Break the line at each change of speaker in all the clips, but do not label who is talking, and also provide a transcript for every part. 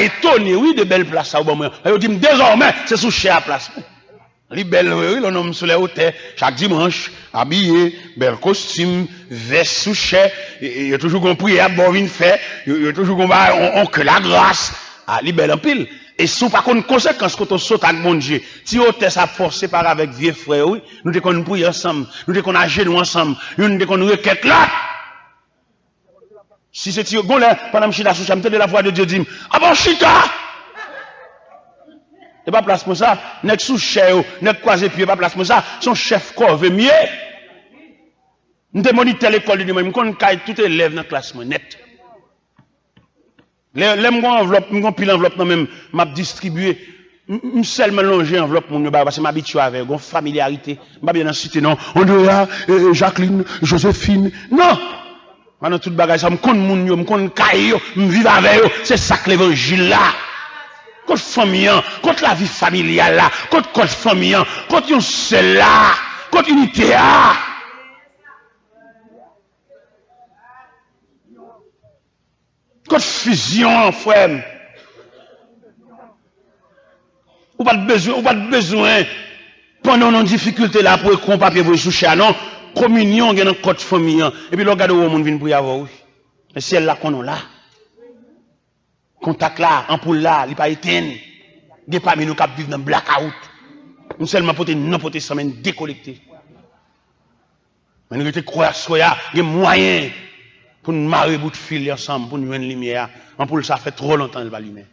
étonné, oui, de belles places. Il dit, désormais, c'est sous chère place. Les belles, oui, l'on homme sur les hôtels, chaque dimanche, habillé, bel costume, veste sous chère, il y a toujours compris, à bon vin fait, il y a toujours compris, on que la grâce, ah, les belles en pile. Et sous par contre, conséquence, quand on saute avec mon Dieu, si hôtel ça forcé par avec vieux frères, oui, nous devons nous prier ensemble, nous devons nous agir ensemble, nous devons nous requête là. Si c'est bon là, pendant que je suis là, je me de la voix de Dieu, dit, ah bon, chita! Il n'y a pas place pour ça. N'est-ce sous chef, n'est-ce croisé pied, pas place pour ça. Son chef corps veut mieux. Nous demandons à l'école de nous, nous connaissons tout élève dans la classe net. Les enveloppe, nous pile enveloppe, même, m'a distribué. Je seul mélanger enveloppe, parce que m'habitue avec, une familiarité. Je bien citer non. Andrea, Jacqueline, Joséphine. Non! Pendant toute bagage, je connais mon yo, je connais caillou, je vis avec eux. C'est ça que l'évangile là. Contre famille, contre la vie familiale là, contre famille, contre une seule là, contre unité là. Contre fusion, frère. Ou pas de besoin, pendant nos difficultés là pour qu'on papier pour soucher, non. Communion, il y a un code famille. Et puis, le gars de où on vient pour y avoir, oui. Mais si elle là qu'on a là, contact là, ampoule là, il n'est pas éteint. Il n'y a pas nous qui vivent dans le blackout. Nous seulement pour non pour semaine décollecté. Mais nous croire soya, il y a moyen pour nous marier bout de fil ensemble, pour nous une lumière. Ampoule ça fait trop longtemps qu'elle va allumer.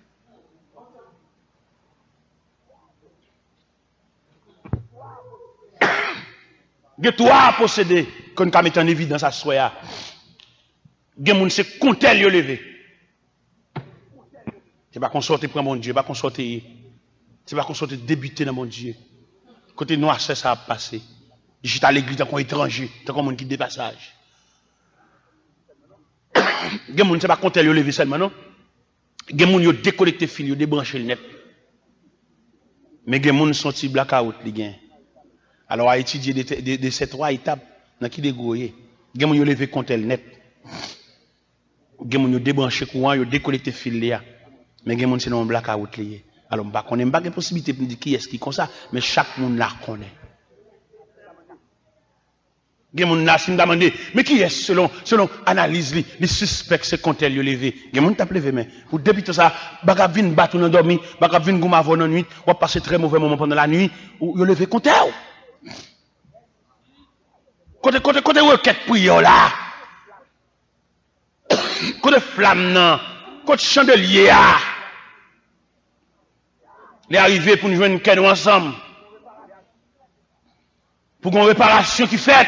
Il y a trois possédés qu'on a mis en évidence à soya. Il y a des gens qui se comptent le lever. C'est pas qu'on sorte pour mon Dieu, pas qu'on sorte, c'est pas qu'on sorte débuter dans mon Dieu. Côté noir, ça a passé. Je suis à l'église tant qu'on étranger, tant qu'on monde qui dépassage. Il y a des gens qui pas compter le lever seulement, non? Il y a des gens qui déconnecté fil, ils débranché le net. Mais il y a des gens qui sont petits blackout, les gars. Alors, à étudier de ces trois étapes, dans qui dégouiller. Il y a des gens qui levé compter le net. Il y a des gens qui débranché courant, ils déconnecté fil là. Mais il y a des gens qui sont blackout lié. Alors, on n'a pas de possibilité de dire qui est-ce qui est comme ça, mais chaque monde la connaît. Il y a des gens qui me demandent, mais qui est selon analyse, les suspects, c'est quand elle levé. Il y a des gens qui levé, mais pour débuter ça, baga vin battre dans dormi, baga vin gouma avant la nuit, ou passer très mauvais moment pendant la nuit, ou il levé quand elle. Côté requête pour yo là. Côté flamme nan, côté chandelier là. Les arrivés pour nous joindre nous ensemble. Pour qu'on réparation qui fait.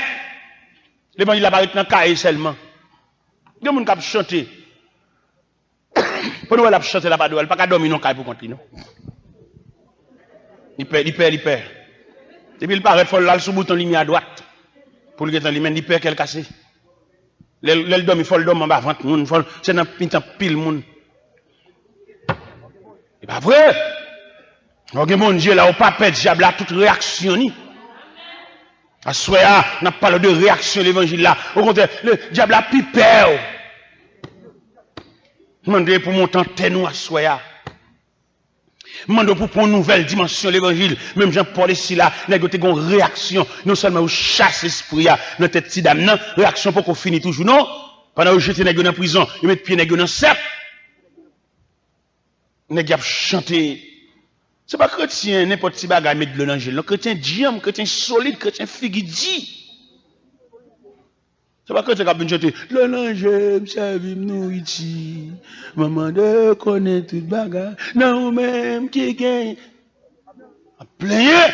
Les bandits apparaissent dans le cahier seulement. Il y a des gens qui chantent. Pour nous, elle chanter là-bas, elle pas qu'à dormir dans le cahier pour continuer, non? Il perd. Et puis il paraît qu'il faut sous le bouton ligne à droite. Pour le gars, il perd qu'elle casse. Le dormi, il faut le dormir en bas, c'est dans pile monde. C'est pas vrai. Donc, mon Dieu, là, au pape, diable, là, toute réaction, à soya, on n'a pas parlé de réaction de l'évangile là. Au contraire, le diable a pipé. Demandez pour monter nous à soya. Demandez pour une nouvelle dimension de l'évangile. Même Jean-Paul ici là, il y a une réaction. Non seulement au chasse l'esprit, dans tête de dame, non, réaction pour qu'on finisse toujours, non. Pendant que j'étais dans la prison, ils mettent pied dans le cep. Ils ont chanté. Ce n'est pas chrétien, n'importe qui bagaille mettre de l'angile. Le chrétien diam, chrétien solide, chrétien figidi. Ce n'est pas chrétien qui a bien chanté. L'angile me servit nous ici. Maman de connaît toute bagaille. Non, même qui gagne. A plein.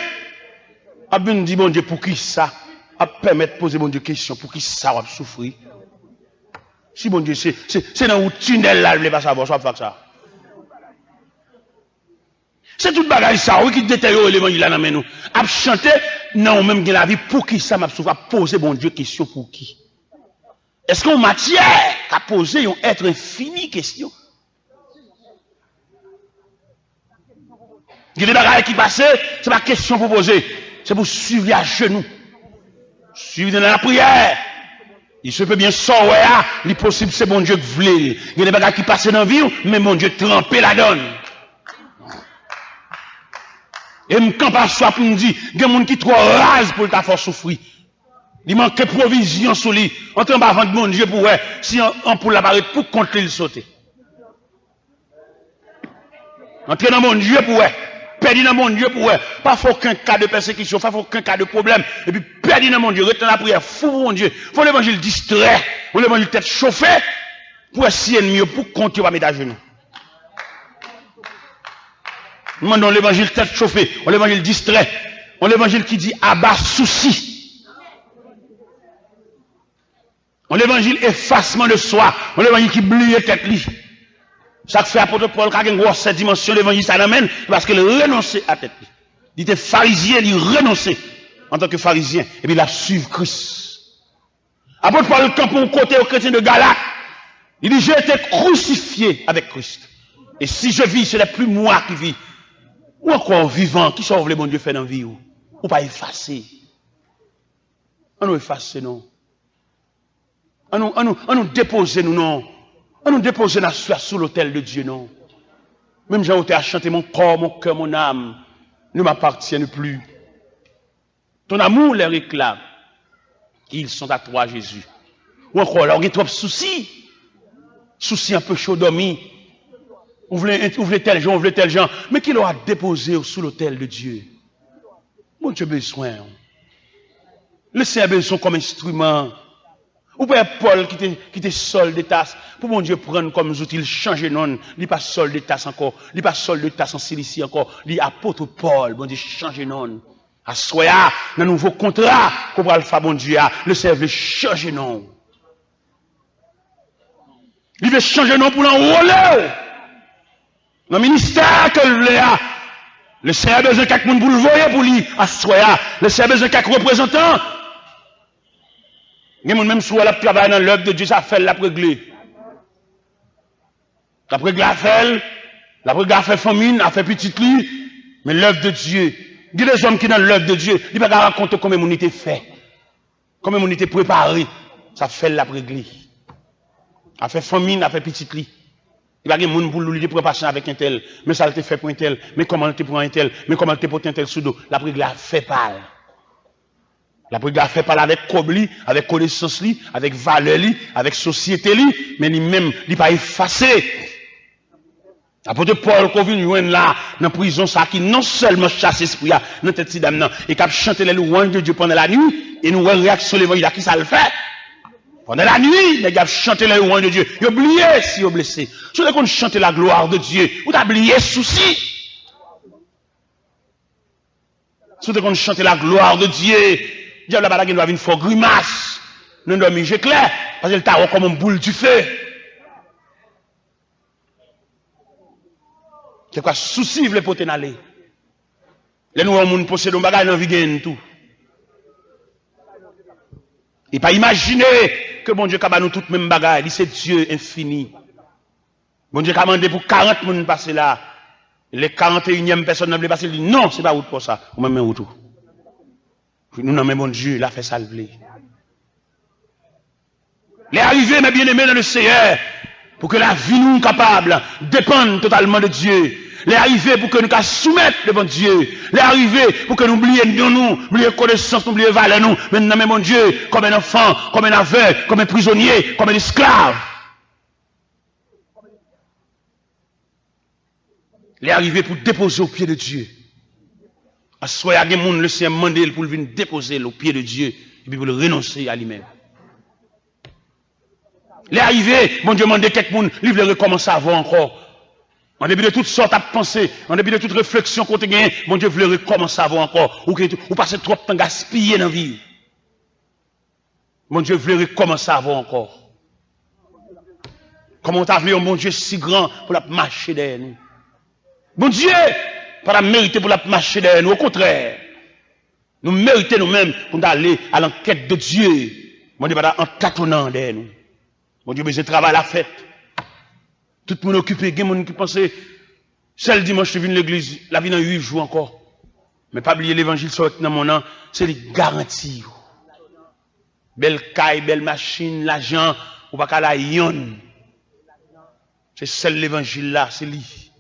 A bien dit, bon Dieu, pour qui ça? A permettre de poser bon Dieu question, pour qui ça va souffrir? Si bon Dieu, c'est dans le tunnel là, il ne va pas savoir, ça va faire ça. C'est tout bagage ça, oui, qui détériore l'évangile là, dans nous. A chanter, non, même dans la vie, pour qui ça m'a souffert, poser bon Dieu question pour qui? Est-ce qu'on matière à poser un être infini question? Il y a des bagages qui passent, c'est pas question pour poser, c'est pour suivre à genoux. Suivre dans la prière. Il se peut bien sortir, il est possible, c'est bon Dieu que vous voulez. Il y a des bagages qui passent dans la vie, mais mon Dieu trempé la donne. Et me camp pas soit pour me dire, il y a des gens qui trop rase pour ta force souffrir. Il manque de provision sur lui. En train de vendre mon Dieu pour ouais, si on pour l'apparaître pour contre le sauter. Entrer dans mon Dieu pour ouais, perdre dans mon Dieu pour ouais, pas faut aucun cas de persécution, pas faut aucun cas de problème, et puis perdre dans mon Dieu, rester dans la prière, fou mon Dieu. Faut l'évangile distrait, faut l'évangile tête chauffée, pour essayer mieux, pour compter pas mettre à genoux. Nous demandons l'évangile tête chauffée, on l'évangile distrait, on l'évangile qui dit abat souci. On l'évangile effacement de soi, on l'évangile qui blie tête li. Ça fait apôtre Paul qui a une grosse dimension l'évangile ça l'amène parce qu'il renonçait à tête. Il était pharisien, il renonçait en tant que pharisien et puis il a suivi Christ. Apôtre Paul quand pour côté aux chrétiens de Galate, il dit j'ai été crucifié avec Christ. Et si je vis, ce n'est plus moi qui vis. Ou encore vivant, qui sauve le bon Dieu fait dans la vie ou pas effacer. On nous effacer non. On nous déposer nous non. On nous déposer sous l'autel de Dieu non. Même j'ai été à chanter mon corps, mon cœur, mon âme ne m'appartiennent plus. Ton amour les réclame. Ils sont à toi Jésus. Ou encore là on a trop de soucis. Soucis un peu chaud dormi. On voulait tel genre, on voulait tel genre. Mais qui l'aura déposé sous l'autel de Dieu? Mon Dieu besoin. Le Seigneur besoin comme instrument. Ou père Paul qui était sol de tasse, pour mon Dieu prendre comme outil, il change non, il pas sol de tasse encore, il pas sol de tasse en Cilicie encore, il apôtre Paul, bon Dieu change non. À soya, dans nouveau contrat, qu'on va le faire bon Dieu, le Seigneur veut changer non. Il veut changer non pour l'enrôler. Dans le ministère que le Seigneur a besoin de quelqu'un pour le voir pour lui, à soya, le Seigneur a besoin de quelques représentants. Même si on a travaillé dans l'œuvre de Dieu, ça fait la réglée. La réglée a fait famine, a fait petite lit, mais l'œuvre de Dieu. Il y a des hommes qui dans l'œuvre de Dieu, ils ne peuvent pas raconter comment on était fait, comment on était préparé. Ça fait la réglée. A fait famine, a fait petite lit. Il n'y a pas de monde pour lui prendre patient avec un tel, mais ça a été fait pour un tel, mais comment il te prend un tel, mais comment il te porte un tel sous dos. La réglée a fait pas. La prière fait parler avec Kobli, avec connaissance li, avec valeur li, avec société li, mais lui-même, il pas effacé. Apôtre Paul qu'on vient joindre là dans prison ça qui non seulement chasse esprit dans tête dame nan et qui a chanté les louanges de Dieu pendant la nuit et nous réaction l'évangile qui ça le fait. Pendant la nuit, les gars chanter les louanges de Dieu. Ils oublié si ils blessé. Si on chante la gloire de Dieu, ou t'as oublié souci. Si on chante la gloire de Dieu, diable la bague doit venir faire grimace. Nous doit miser clair parce qu'il t'a comme une boule du feu. C'est quoi souci vle pote n'aller. Les nous monde possède un bagage dans vie tout. Et pas imaginer que bon Dieu a nous tout même bagage, c'est Dieu infini. Bon Dieu a demandé pour 40 personnes passer là. Les 41e personnes ne veulent passer, il dit non, c'est pas route pour ça. Ou même route. Nous non mais bon Dieu, il a fait ça le blé. Les arrivés, mes bien-aimés dans le Seigneur, pour que la vie nous capable dépende totalement de Dieu. Les arrivés pour que nous nous soumettre devant Dieu. Les arrivés pour que nous oublions connaissance, nous oublions valeur nous. Maintenant, mais mon Dieu, comme un enfant, comme un aveugle, comme un prisonnier, comme un esclave. Les arrivés pour déposer au pied de Dieu. À ce moment-là, il y a des gens, le Seigneur demande pour venir déposer au pied de Dieu et puis pour le renoncer à lui-même. Les arrivés, mon Dieu demande quelqu'un, il veut recommencer à voir encore. En début de toutes sortes de pensées, en début de toute réflexion qu'on a gagné, mon Dieu veut recommencer à voir encore. Ou passer trop de temps gaspillé dans la vie. Mon Dieu veut recommencer à voir encore. Comment t'as vu un bon Dieu si grand pour la marcher derrière nous? Bon Dieu, pas la mériter pour la marcher derrière nous, au contraire. Nous méritons nous-mêmes pour aller à l'enquête de Dieu. Mon Dieu, pas en tâtonnant derrière nous. Mon Dieu, besoin de travail à la fête. Tout le monde occupé, il y a des gens qui pensaient, seul dimanche, je viens de l'église, la vie dans 8 jours encore. Mais pas oublier l'évangile sur dans mon nom, c'est les garanties. Belle caille, belle machine, l'argent, ou pas qu'à la yon. C'est celle l'évangile là, c'est lui.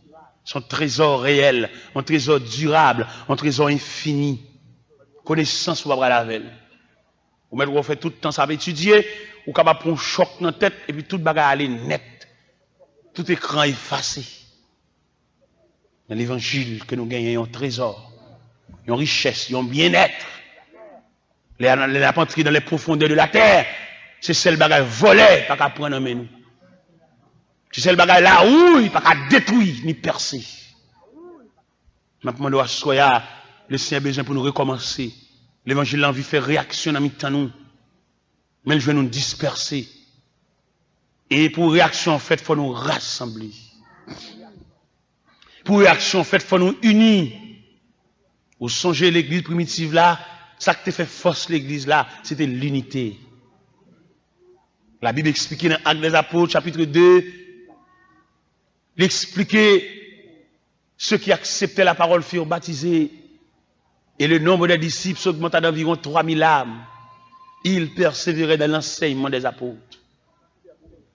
Son trésor réel, un trésor durable, un trésor infini. Connaissance ou pas la veille. Ou mettre on fait tout le temps ça va étudier, ou capable prendre un choc dans la tête et puis tout bagage aller net. Tout écran effacé. Dans l'évangile que nous gagnons un trésor, une richesse, un bien-être. Les pentrées dans les profondeurs de la terre, c'est celle bagage volée, pas qu'à prendre en nous. C'est celle bagage la rouille, pas qu'à détruire ni percer. Maintenant, nous soyons le Seigneur besoin pour nous recommencer. L'évangile a envie de faire réaction dans mi-temps nous. Mais le veut nous disperser. Et pour réaction, en fait, il faut nous rassembler. Pour réaction, en fait, il faut nous unir. Vous songez l'église primitive là, ça qui fait force l'église là, c'était l'unité. La Bible expliquait dans Actes des Apôtres, chapitre 2, il expliquait ceux qui acceptaient la parole furent baptisés et le nombre des disciples s'augmenta d'environ 3000 âmes. Ils persévéraient dans l'enseignement des apôtres,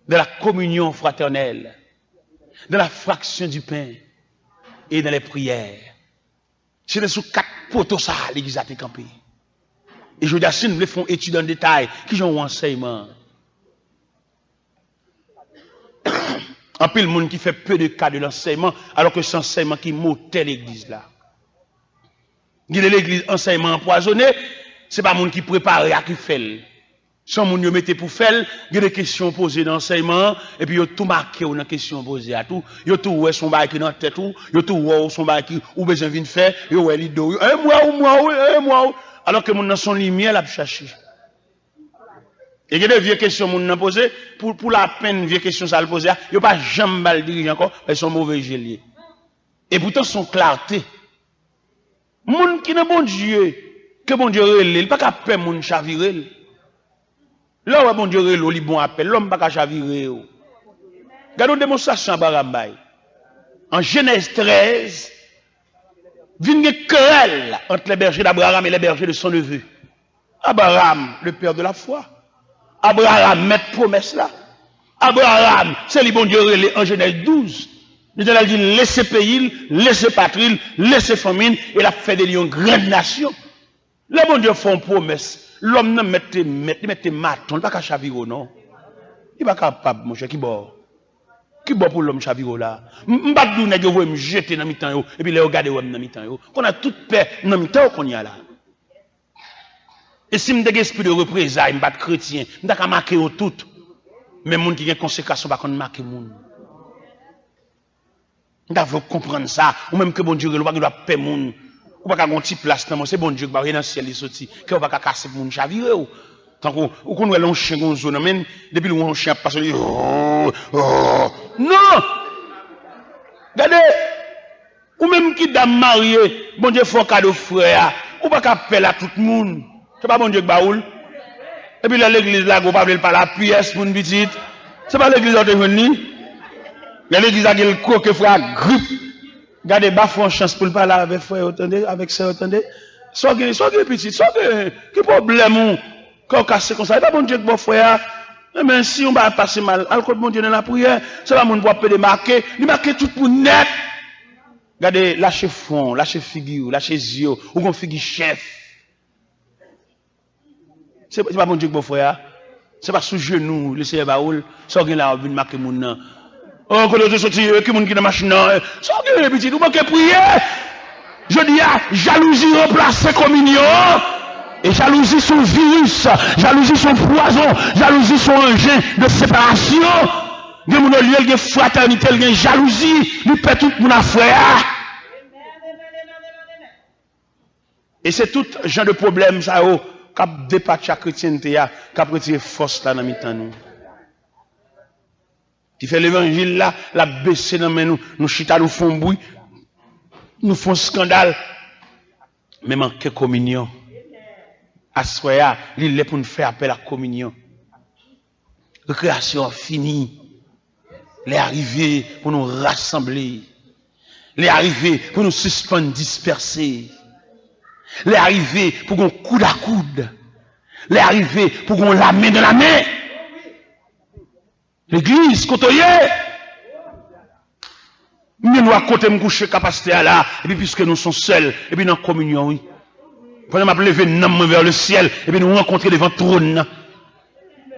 dans la communion fraternelle, dans la fraction du pain et dans les prières. C'était sous 4 poteaux ça, l'église a été campée. Et je dis à ceux qui font étude en détail, qui ont un enseignement. En plus, le monde qui fait peu de cas de l'enseignement, alors que c'est l'enseignement qui montait l'église là. L'église enseignement empoisonné, c'est pas le monde qui prépare à qui fait. Si on monde mette pour faire, il y a des questions posées dans l'enseignement, et puis il y a tout marqué dans les questions posées à tout. Il y a tout où son bail qui dans la tête, il y a tout où son bail qui ou besoin de faire, il y a les dos, moi. Alors que mon dans son lumière, l'a cherché. Et il y a des vieilles questions que nous posées, pour la peine, vieilles questions ça le poser, il n'y a pas jamais mal dirigé encore, elles sont mauvais géliers. Et pourtant, son clarté. Moun qui n'est bon Dieu, que bon Dieu relève, il n'y a pas qu'à peine moun chavirer. Là où bon Dieu relève, il bon appel, l'homme pas qu'à chavirer. Regardons une démonstration à Barambay. En Genèse 13, vient une querelle entre les bergers d'Abraham et les bergers de son neveu. Abraham, le père de la foi. Abraham met promesse là. Abraham, c'est le bon Dieu en Genèse 12. Il a dit laissez pays, laissez patrie, laissez famine, et il a fait de lui une grande nation. Le bon Dieu fait une promesse. L'homme ne mette maton, il pas qu'à chaviro non. Il pas capable mon cher qui bord. Qui bord pour l'homme chaviro là. M'pas dou nèg vous me jeter dans mi-temps yo et puis les regarder dans mi-temps yo. Qu'on a toute paix dans mi-temps qu'on y a là. Et si je suis esprit de représailles, je ne suis pas chrétien, je ne suis pas marqué au tout. Mais les gens qui ont des conséquences, ne sont pas marqués. Vous devez comprendre ça. Ou même que bon Dieu, vous ne pouvez pas payer les gens. Vous ne pouvez pas avoir une petite place dans c'est bon Dieu qui va dans le ciel, que vous ne pouvez pas casser les gens chavirés. Tant que vous connaissez un chien dans zone, même depuis que un chien passe, non! Regardez, ou même qui dame mariée, bon Dieu fait un cadeau frère, ou pas qu'appeler à tout le monde. C'est pas bon Dieu qui baoule. Et puis l'église là, vous parlez pas la pièce pour une petite. C'est pas l'église qui est venue. L'église a dit le coq frère grippe. Regardez, bah, faut une chance pour parler avec frère, avec sœur, attendez. Soit que petit, soit que, quel problème, quand on casse comme ça, c'est pas bon Dieu qui bon frère. Mais si on va passer mal, à côté bon Dieu dans la prière, c'est pas mon pour démarquer, il marque tout pour net. Regardez, lâchez fond, lâchez figure, lâchez yeux, ou qu'on figure chef. C'est pas mon Dieu que bon frère. C'est pas sous genou, le Seigneur Baoul, ça vient là, on vient marquer mon nom. Oh, quand on sorti, qui moun qui dans machine, ça vient petit, vous manquez prier. Je dis, jalousie remplace communion. Et jalousie son virus, jalousie son poison, jalousie son engin de séparation. Il y a mon lieu, il y a fraternité, il y a jalousie, nous pète tout mon frère. Et c'est tout genre de problème, ça, cap dépasse la chrétienté, cap retirer force là dans mi-temps nous. Qui fait l'évangile là, la baisser dans nous, nous chita nous font bruit, nous font scandale, mais manquer communion. Assoya, il est pour nous faire appel à la communion. Récréation finie. Les arrivées pour nous rassembler. Les arrivées pour nous suspendre, disperser. Les arrivées pour qu'on coude à coude. Les arrivés pour qu'on la main dans la main. L'église, côtoyée. Nous nous à côté me coucher capacité à là, et puis puisque nous sommes seuls, et puis dans la communion, oui. Pendant que je lever vers le ciel, et puis nous rencontrer devant le trône.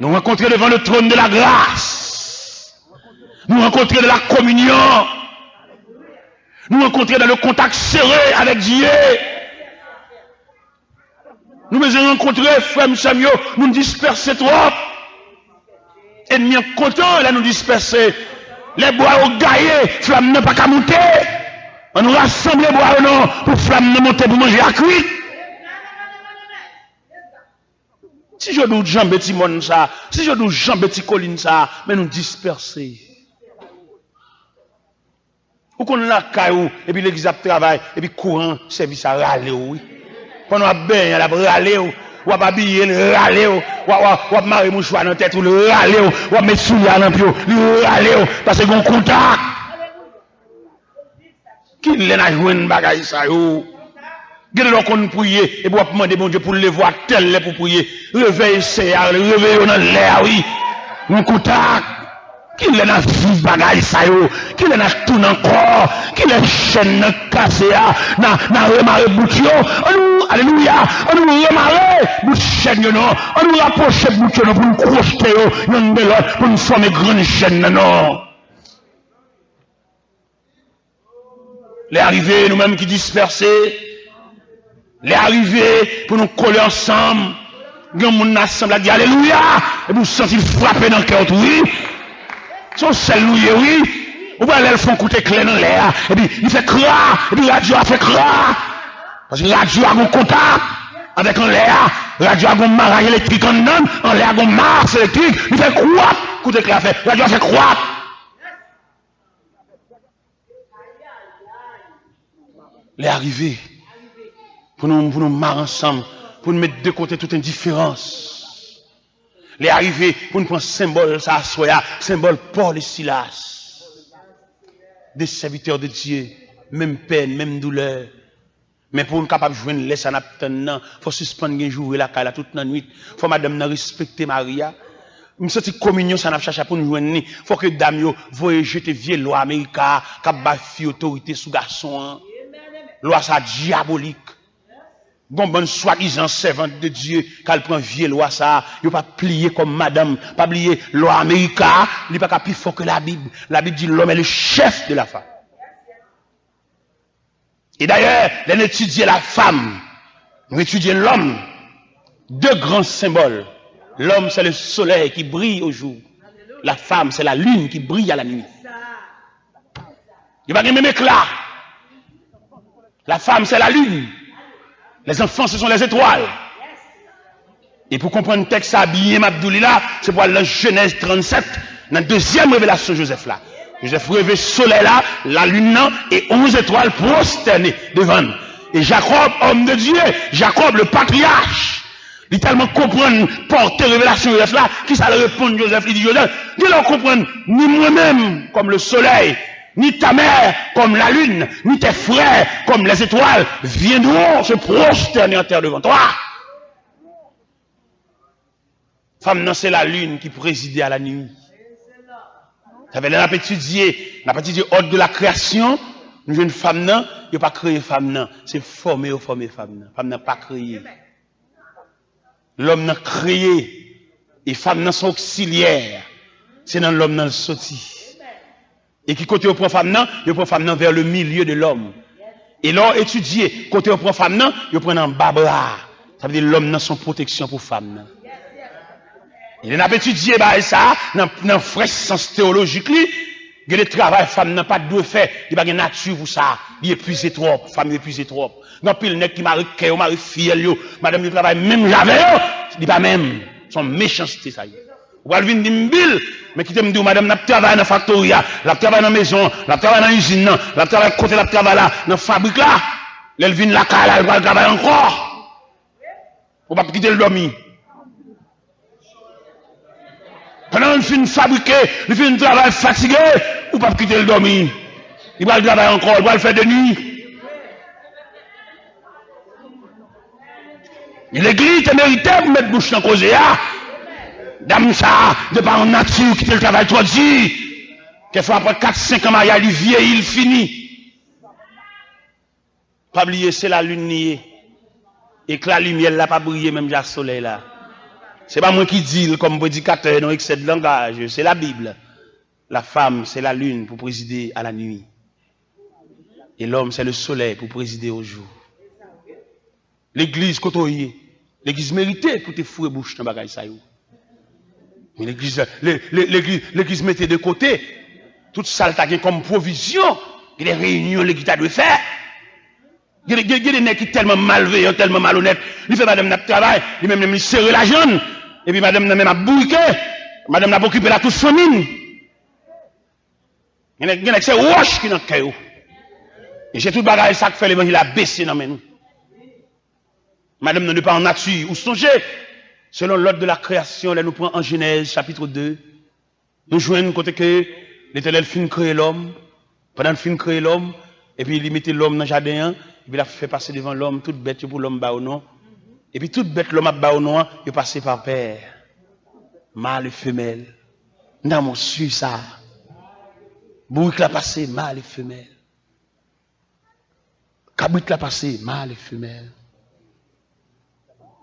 Nous rencontrer devant le trône de la grâce. Nous rencontrer dans la communion. Nous rencontrer dans le contact serré avec Dieu. Nous nous rencontrer, frère Samuel, nous disperser trop. Ennemis content, là nous disperser. Les bois au gaillé, flamme n'a pas qu'à monter. On nous rassemble les bois non, pour flamme n'a monter pour manger à cuit. Si je nous jambe petit monde ça, si je nous jambe petit colline ça, mais nous disperser. Ou qu'on la caillou, et puis l'église travail, et puis courant, service à râler, oui. Quand on a bien, elle a râler, ou a habillé, le râler, ou a marrer mouchoir dans la tête, ou le râler, ou a mettre souliers dans le pied, le râler, parce qu'on contact. Qui l'a joué une bagaille ça, yo? Gardez-le qu'on prie, et pour demander bon Dieu pour le voir tel pour prier. Réveille, c'est, réveille dans l'air, oui. On contact. Qui l'a dans vie bagaille ça, yo? Qui l'a dans tout encore? Qui l'a chaîne cassée, na remarrer boutio? Alléluia! On nous remarrer bout chaîne, non? On nous rapprocher boutio, pour nous crocheter, non, de l'autre, pour nous former grande chaîne, non? Les arrivés, nous-mêmes qui dispersés, les arrivés pour nous coller ensemble, nous mon ensemble à dire Alléluia, et vous sentir frapper dans le cœur, oui. Son seul oui. Ou bien elles font coûter clé dans l'air, et puis il fait cra, et puis radio a fait cra. Parce que radio a un contact avec un l'air, radio a un marage électrique en l'air a un marche électrique, il fait quoi? Coûter clé a fait, radio a fait quoi? Les arrivés, pour nous marrer ensemble, pour nous mettre de côté toute indifférence. Les arrivés, pour nous prendre symbole, ça soya, symbole Paul et Silas. Des serviteurs de Dieu, même peine, même douleur. Mais pour nous capables de jouer une laisse à il faut suspendre un jour et la caille toute la nuit. Il faut madame respecter Maria. Nous sommes communion, ça n'a cherché pour nous jouer. Il faut que dame voyez jeter vieille loi américaine, qui a fait autorité sous garçon. Loi ça diabolique. Bon, bonne soi-disant servante de Dieu, qu'elle prend vieille loi ça, il pas plier comme madame, pas plier loi américaine, il n'est pas plus fort que la Bible. La Bible dit l'homme est le chef de la femme. Et d'ailleurs, on étudie la femme, on étudie l'homme. Deux grands symboles. L'homme, c'est le soleil qui brille au jour. La femme, c'est la lune qui brille à la nuit. Il va y avoir même éclat. La femme, c'est la lune. Les enfants, ce sont les étoiles. Et pour comprendre le texte habillé, Mabdoulila, c'est pour aller dans Genèse 37, dans la deuxième révélation de Joseph là. Joseph rêvait soleil là, la lune là, et 11 étoiles prosternées devant. Et Jacob, homme de Dieu, Jacob, le patriarche, il tellement comprendre, porter révélation de Joseph là, qui ça le répond Joseph, il dit Joseph, il leur comprendre, ni moi-même, comme le soleil, ni ta mère comme la lune, ni tes frères comme les étoiles, viendront se prosterner en terre devant toi. Femme, non, c'est la lune qui présidait à la nuit. Ça veut dire, on a étudié ordre de la création, une jeune femme, non, il n'a pas créé femme, non, c'est former femme, non. Femme n'a pas créé. L'homme n'a créé, et femme n'a son auxiliaire. C'est dans l'homme dans le sorti. Et qui côté au prend femme non, il prend femme non vers le milieu de l'homme. Et là étudier côté au prend femme non, il prend en bas bras. Ça veut dire l'homme n'a son protection pour femme non. Il n'a pas étudié bah ça dans fraîche sens théologique li, que le travail femme n'a pas de faire, il pas de nature pour ça, il épuisé trop, femme épuisé trop. Non pile nèg qui marie cœur, marie fiel yo, madame il travaille même j'avais yo, il pas même son méchanceté ça y est. Ou elle vient d'imbil, mais qui te me dit, madame, n'a travaillé dans la factory, n'a travaillé dans la maison, n'a travaillé dans l'usine, n'a travaillé côté la travail là, dans la fabrique là, elle vient de la caille, elle va travailler encore. Ou pas quitter le dormi. Pendant qu'elle finit de fabriquer, elle finit de travailler fatigué, ou pas quitter le dormi. Il va travailler encore, il va le faire de nuit. L'église te méritait pour mettre bouche dans cause là. Dame ça, de par nature qui te le travail trop dit. Quelquefois après 4-5 ans, mariage, il vieillit, il finit. Pas oublier, c'est la lune niée. Et que la lumière n'a pas brillé, même le soleil là. C'est pas moi qui dis comme prédicateur, non, excès de langage. C'est la Bible. La femme, c'est la lune pour présider à la nuit. Et l'homme, c'est le soleil pour présider au jour. L'église, côtoyée. L'église méritait pour te fouer bouche dans bagaille ça. Mais l'église mettait de côté toute ça comme provision. Il y a des réunions l'église doit faire. Il y a des nègres qui sont tellement malveillants, tellement malhonnêtes. Il fait madame n'a travail, il même serrer la jambe. Et puis madame n'a même abouqué. Madame n'a pas occupé la toute famine. Il y a des c'est roche qui dans le cœur. Et j'ai tout bagaille ça qui fait l'évangile a baissé dans nous. Madame ne pas en nature. Ou songez, selon l'ordre de la création, là nous prenons en Genèse chapitre 2. Nous jouons côté que l'Éternel fin créer l'homme. Pendant qu'il fin créer l'homme, et puis il mettait l'homme dans le jardin, et puis il a fait passer devant l'homme, toute bête pour l'homme bas au nom. Et puis toute bête l'homme a bas au nom, il est passé par père. Mâle et femelle. Dans mon su ça. Bourrique l'a passé, mâle et femelle. Cabrit l'a passé, mâle et femelle.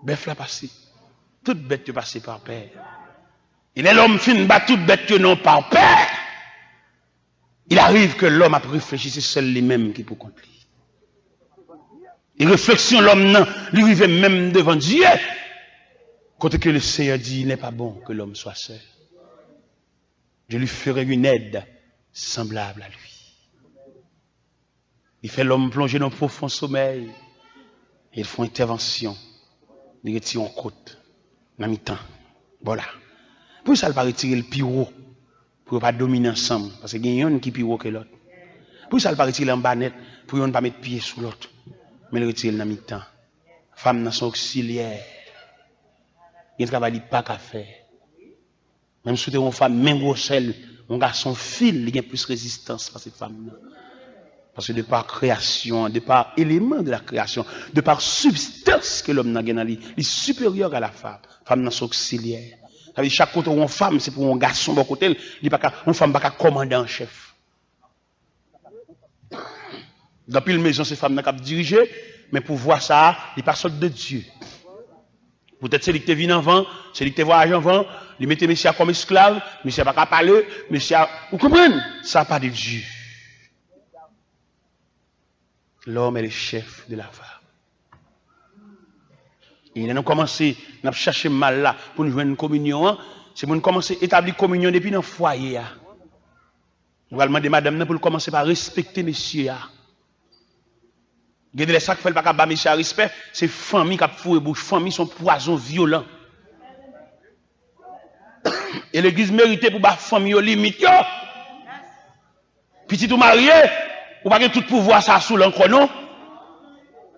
Bœuf l'a passé. Toute bête est passée par père. Il est l'homme fin bat toute bête que non par père. Il arrive que l'homme a réfléchi, c'est seul lui-même qui peut accomplir. Et réflexion, l'homme non, lui arrive même devant Dieu. Quand que le Seigneur dit, il n'est pas bon que l'homme soit seul. Je lui ferai une aide semblable à lui. Il fait l'homme plonger dans un profond sommeil. Et ils font intervention. Ils retirent en côte. Dans mi-temps. Voilà. Pour ça, il va retirer le piro. Pour ne pas dominer ensemble. Parce qu'il y a un qui est piro que l'autre. Pour ça, il va retirer en banette. Pour ne pas mettre pied sous l'autre. Mais il retire dans mi-temps. Femme dans son auxiliaire. Il y a un travail pas qu'à faire. Même si tu es une femme, même grosselle, un garçon fil, il y a plus de résistance par cette femme-là. Parce que de par création, de par élément de la création, de par substance que l'homme n'a gagné, il est supérieur à la femme. Femme dans son auxiliaire. Ça veut dire chaque côté où une femme, c'est pour un garçon de côté, une femme ne peut pas commander en chef. Dans pile maison, ces femmes n'ont pas dirigé, mais pour voir ça, il pas sorte de Dieu. Peut-être c'est lui qui te vient avant, c'est lui qui te voyage avant, il mettait monsieur comme esclave, monsieur n'a pas parler, monsieur, vous comprenez? Ça n'a pas de Dieu. L'homme est le chef de la femme. Et il a commencé à chercher mal là pour nous jouer une communion. C'est pour nous commencer à établir une communion depuis dans le foyer. Nous allons demander madame pour commencer par respecter monsieur. Il y a des sacs qui ne font pas monsieur à respect, c'est famille qui a foué bouche. Famille sont poison violent. Et l'église méritait pour la famille au limite. Petit tout marié, ou pas que tout pouvoir ça sous l'encre, non?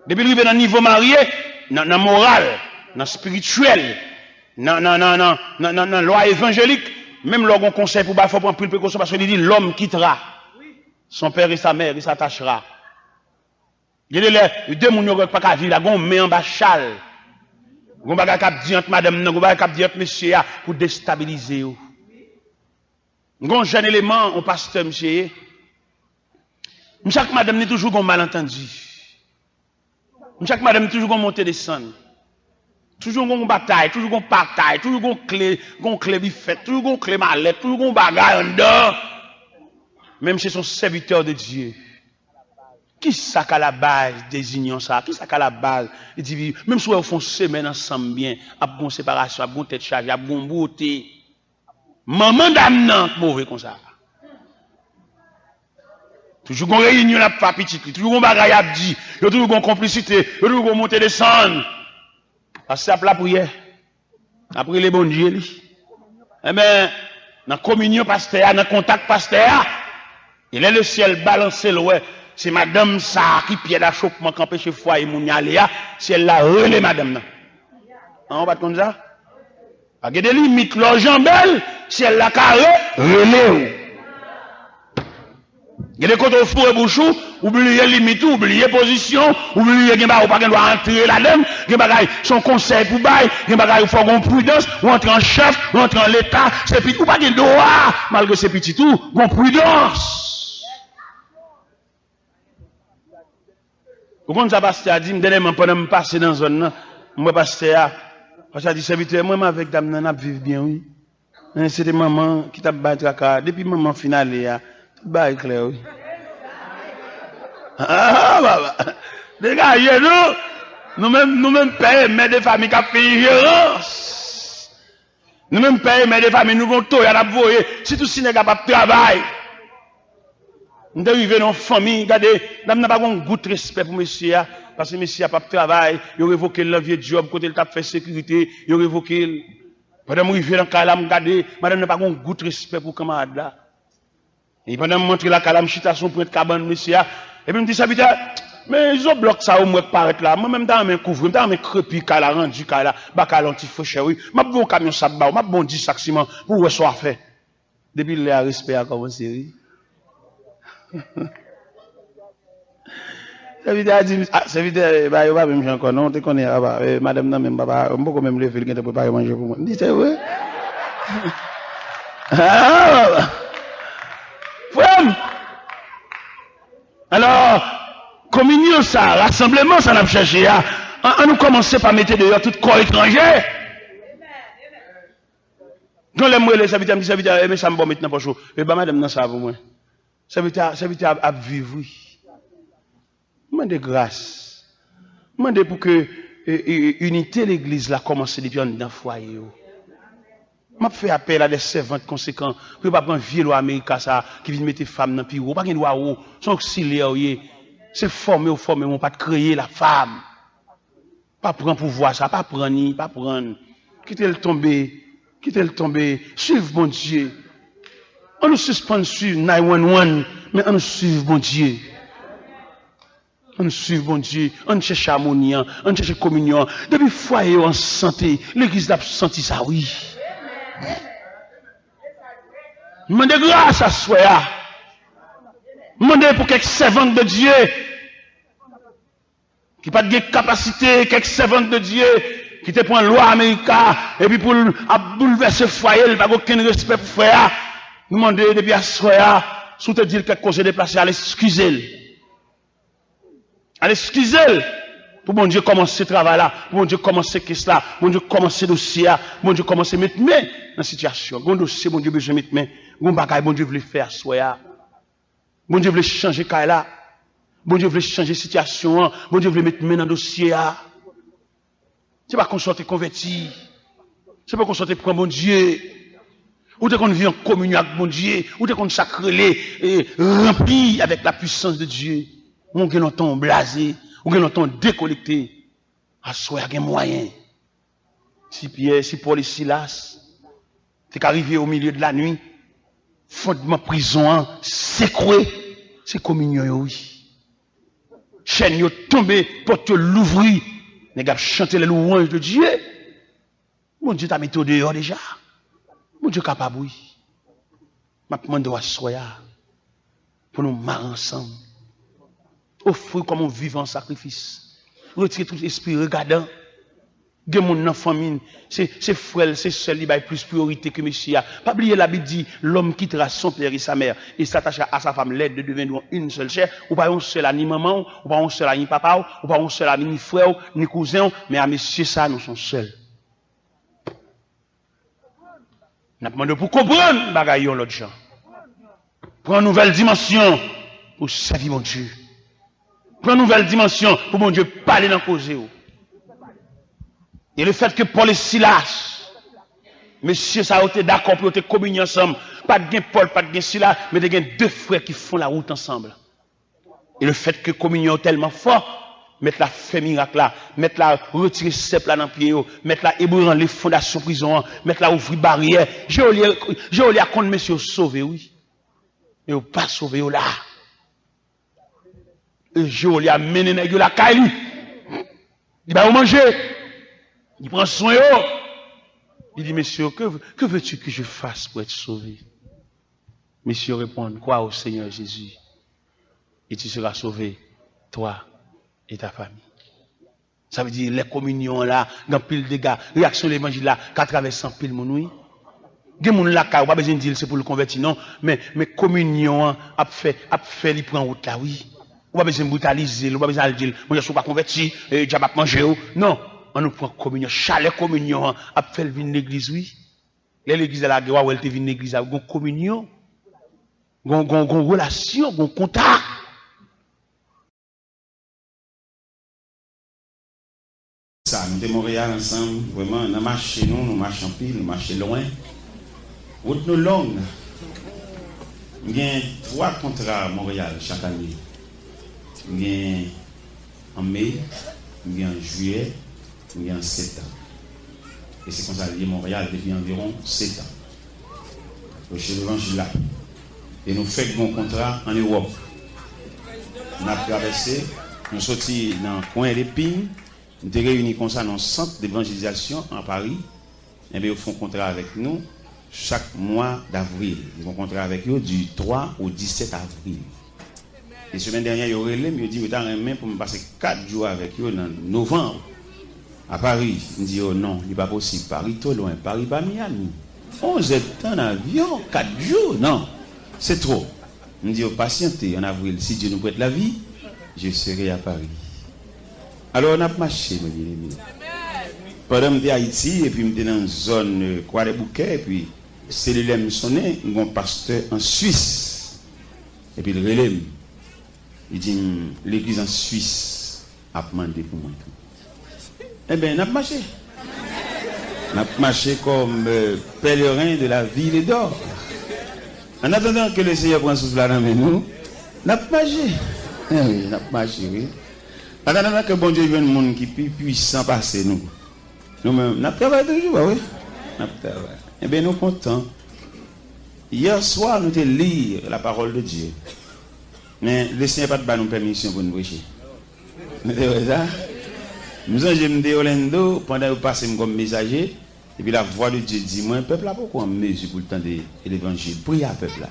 Depuis qu'il est dans le niveau marié, dans le moral, dans le spirituel, dans la loi évangélique, même l'orgon conseil pour faire prendre plus de précaution parce qu'il dit l'homme quittera son père et sa mère, il s'attachera. Il y a des deux moun qui pas vivre là, gon met en bas chal. Gon bagay k'ap di entre madame nan, gon bagay k'ap di entre monsieur pour déstabiliser ou. Gon jeune élément on pasteur monsieur. Chaque madame n'est toujours gon malentendu. Chaque madame est toujours gon monter descendre. Toujours gon bataille, toujours gon partage, toujours gon clé bifette, toujours gon clé mallette, toujours gon bagay en dedans. Même chez son serviteur de Dieu. Qui ça qu'à la base désignant ça? Qui ça qu'à la base? Il dit, même si on fait une semaine ensemble bien, à bon séparation, à bon tête chargée, à bon beauté. Maman dame nan, mauvais comme ça. Toujours une réunion là pour petit, toujours un bagage à dire, toujours une complicité, toujours une montée descendre. Parce que c'est la prière. Après les bons dieux. Eh bien, dans la communion pasteur, dans le contact pasteur, il est le ciel balancé, ouais. C'est madame ça qui pied d'achoppement campé chez foyer moun yale, si elle la relé madame nan. On va comme ça? Pas de limite, l'argent belle, si elle la carré, relé. Il y a des côtés au four et bouchou, oubliez limite, oubliez position, oubliez qu'il n'y a pas doit entrer là-dedans, qu'il y a son conseil pour bail, qu'il y a faut qu'on prudence, ou entrer en chef, ou entrer en l'état, c'est petit, ou pas qu'il doit, malgré ces petits tout, qu'on prudence. Vous comprenez ça, pasteur a dit, dernièrement, pendant que je passe dans la zone, moi, pasteur a dit, serviteur, moi, avec dame, on vivre bien, oui. C'était maman qui t'a battu à car, depuis maman finale, bah, clair, oui. Ah, bah. Dégagez, nous-mêmes payons, mais des familles qui ont fait une gérance. Nous-mêmes payons, mais des familles, nous avons tout, il y a des voyés. Si tout ce n'est pas de travail. Nous devons vivre dans une famille, regardez, nous n'avons pas un goût de respect pour monsieur, parce que monsieur n'a pas de travail, il a révoqué le vieux job, côté il a fait sécurité, il a révoqué. Pendant que je suis dans le cas, regardez, madame n'a pas un goût de respect pour le camarade là. Et pendant que je montre la calam, chita son prêtre cabane, monsieur, et puis je me dis, ça veut dire, mais ils ont bloqué ça au moins paraître là. Moi-même, dans mes couvre, dans mes crepis, là, rendu, là, baka l'antifauché, oui. Ma bon camion sabba, ma bon 10 sacs ciment, pour où soit fait. Depuis le respect a commencé, oui. Ça veut dire, ça veut dire, bah, il va même encore, non, tu connais, madame, non, même, papa, on peut même lever, il a préparé manger pour moi. Dis, c'est vrai. Ah, alors, communion, ça, rassemblement, ça n'a pas cherché. On nous commencer par mettre dehors tout corps étranger. Quand les mots, ça veut dire, mais ça me va maintenant pas chaud. Et bah, madame, non, ça va moi. Ça veut dire, à vivre, oui. Demande grâce. Demande pour que unité l'église là commence depuis dans le foyer. Je fais appel à des servantes conséquents pour ne pas prendre vieux loi américain ça qui vient mettre femme dans le pire. Pas qu'il doit son auxiliaire, c'est former, on pas créer la femme. Pas prendre pouvoir ça, pas prendre. Quittez le tomber, suivre bon Dieu. On nous suspend sur 911, mais on nous suit bon Dieu. On nous suit bon Dieu, on cherche harmonie, on cherche communion. Depuis foyer en santé, l'église a senti ça, oui. Demandez grâce à soi. Demandez pour quelques servantes de Dieu qui pas de capacité, quelques servantes de Dieu qui te prend loi américaine et puis pour bouleverser le foyer, il n'a pas aucun respect pour frère. Demandez depuis à soi, si te dit quelque chose de déplacé, allez excuser. Allez excuser. Pour bon Dieu commencer ce travail-là, pour bon Dieu commencer ce là, bon Dieu commencer ce dossier-là, bon Dieu commencer mettre main dans la situation. Bon dossier, bon Dieu besoin mettre main. Bon bagaille, bon Dieu veut faire soya. Bon Dieu veut changer là. Bon Dieu veut changer situation. Bon Dieu veut mettre main dans le dossier. C'est pas qu'on sorte converti. C'est pas qu'on sorte prendre bon Dieu. Ou t'es qu'on vit en communion avec bon Dieu. Ou t'es qu'on sacré et rempli avec la puissance de Dieu. On gagne un temps blasé. Ou bien on décollecté, à soi, il y a un moyen. Si Pierre, si Paul et Silas, c'est qu'arrivé au milieu de la nuit, fondement prison, secoué, c'est communion, oui. Chaîne yo tombé, porte l'ouvrir, les gars chanter les louanges de Dieu. Mon Dieu t'a mis au dehors déjà. Mon Dieu capable, oui. Ma demande à soi, pour nous marrer ensemble. Offrir comme on vit en sacrifice. Retirer tout esprit regardant. De mon famille, c'est frère, c'est seul, il a plus priorité que monsieur. Pas oublier la Bible dit, l'homme quittera son père et sa mère et s'attachera à sa femme, l'aide de devenir une seule chair, ou pas un seul ni maman, ou pas un seul ni papa, ou pas un seul ni frère, ni cousin, mais à monsieur ça, nous sommes seuls. Nous demandons pour comprendre, bagaillons l'autre gens. Pour une nouvelle dimension, pour servir mon Dieu. Pour une nouvelle dimension, pour mon Dieu parler dans le cause. Et le fait que Paul et Silas, monsieur, ça a été d'accord pour être communier ensemble. Pas de Paul, pas de Silas, mais de deux frères qui font la route ensemble. Et le fait que communion est tellement fort, mettre la fait miracle là, mettre la retirer cep là dans le pied, mettre la ébranler les fondations prison, mettre la ouvrir barrière. J'ai oublié à compte monsieur sauvé, oui. Et pas sauvé là. Et j'ai oublié à mener la caille. Il va manger. Il prend soin. Il dit, monsieur, que veux-tu que je fasse pour être sauvé? Monsieur répond, crois au Seigneur Jésus. et tu seras sauvé, toi et ta famille. Ça veut dire les communions là, dans pile de gars, réaction de l'évangile là, qu'à travers 100 pile mon oui. Gen moun la ka, ou pas besoin de dire c'est pour le convertir non, mais communion a fait il prend route là oui. Ou pas besoin de brutaliser, ou pas besoin de dire moi je suis pas converti, j'ai pas manger non, on nous prend communion, chalet communion a fait venir l'église oui. L'église la guerre ou elle te venir l'église a gon communion. Gon relation, gon contact.
Ça, nous de Montréal ensemble, vraiment, nous marchons nous marchons pile, nous marchons loin. Route nous longue. Il y a 3 contrats à Montréal chaque année. Il y a en mai, il y a en juillet, il y a en septembre. Et c'est comme ça que Montréal depuis environ 7 ans. Chez l'évangile là. Et nous faisons un contrat en Europe. On a traversé, nous sommes sortis dans le coin des Pignes. Nous sommes réunis comme ça dans le centre d'évangélisation en Paris. Et bien, ils font un contrat avec nous chaque mois d'avril. Ils font un contrat avec eux du 3 au 17 avril. Et la semaine dernière, ils ont relé, ils ont dit, vous avez main pour me passer 4 jours avec eux dans novembre à Paris. Ils disent, oh non, il n'est pas possible. Paris, trop loin. Paris, pas Miami. 11 heures en avion, 4 jours. Non, c'est trop. Ils disent, oh, patientez en avril. Si Dieu nous prête la vie, je serai à Paris. Alors, on a marché, mes amis. Pendant que j'étais à Haïti, et puis j'étais dans une zone Croix-des-Bouquets, et puis cellulaire me sonnait, un pasteur en Suisse. Et puis le relais, il dit, l'église en Suisse a demandé pour moi. Eh bien, on a marché. On a marché comme pèlerin de la ville d'or. En attendant que le Seigneur prenne souffle dans nous, on a marché. Oui, on a marché, oui. En attendant que bon Dieu vienne un monde qui est puissant passer nous. Nous-mêmes, nous travaillons toujours, oui. Nous travaillons. Eh bien, nous sommes contents. Hier soir, nous avons lu la parole de Dieu. Mais le Seigneur n'a pas de permission pour nous prêcher. Nous avons ça. Nous avons dit Orlando, pendant que nous passons comme messager, et puis la voix de Dieu dit, moi, peuple là, pourquoi on mesure pour le temps de l'évangile? Priez à peuple là.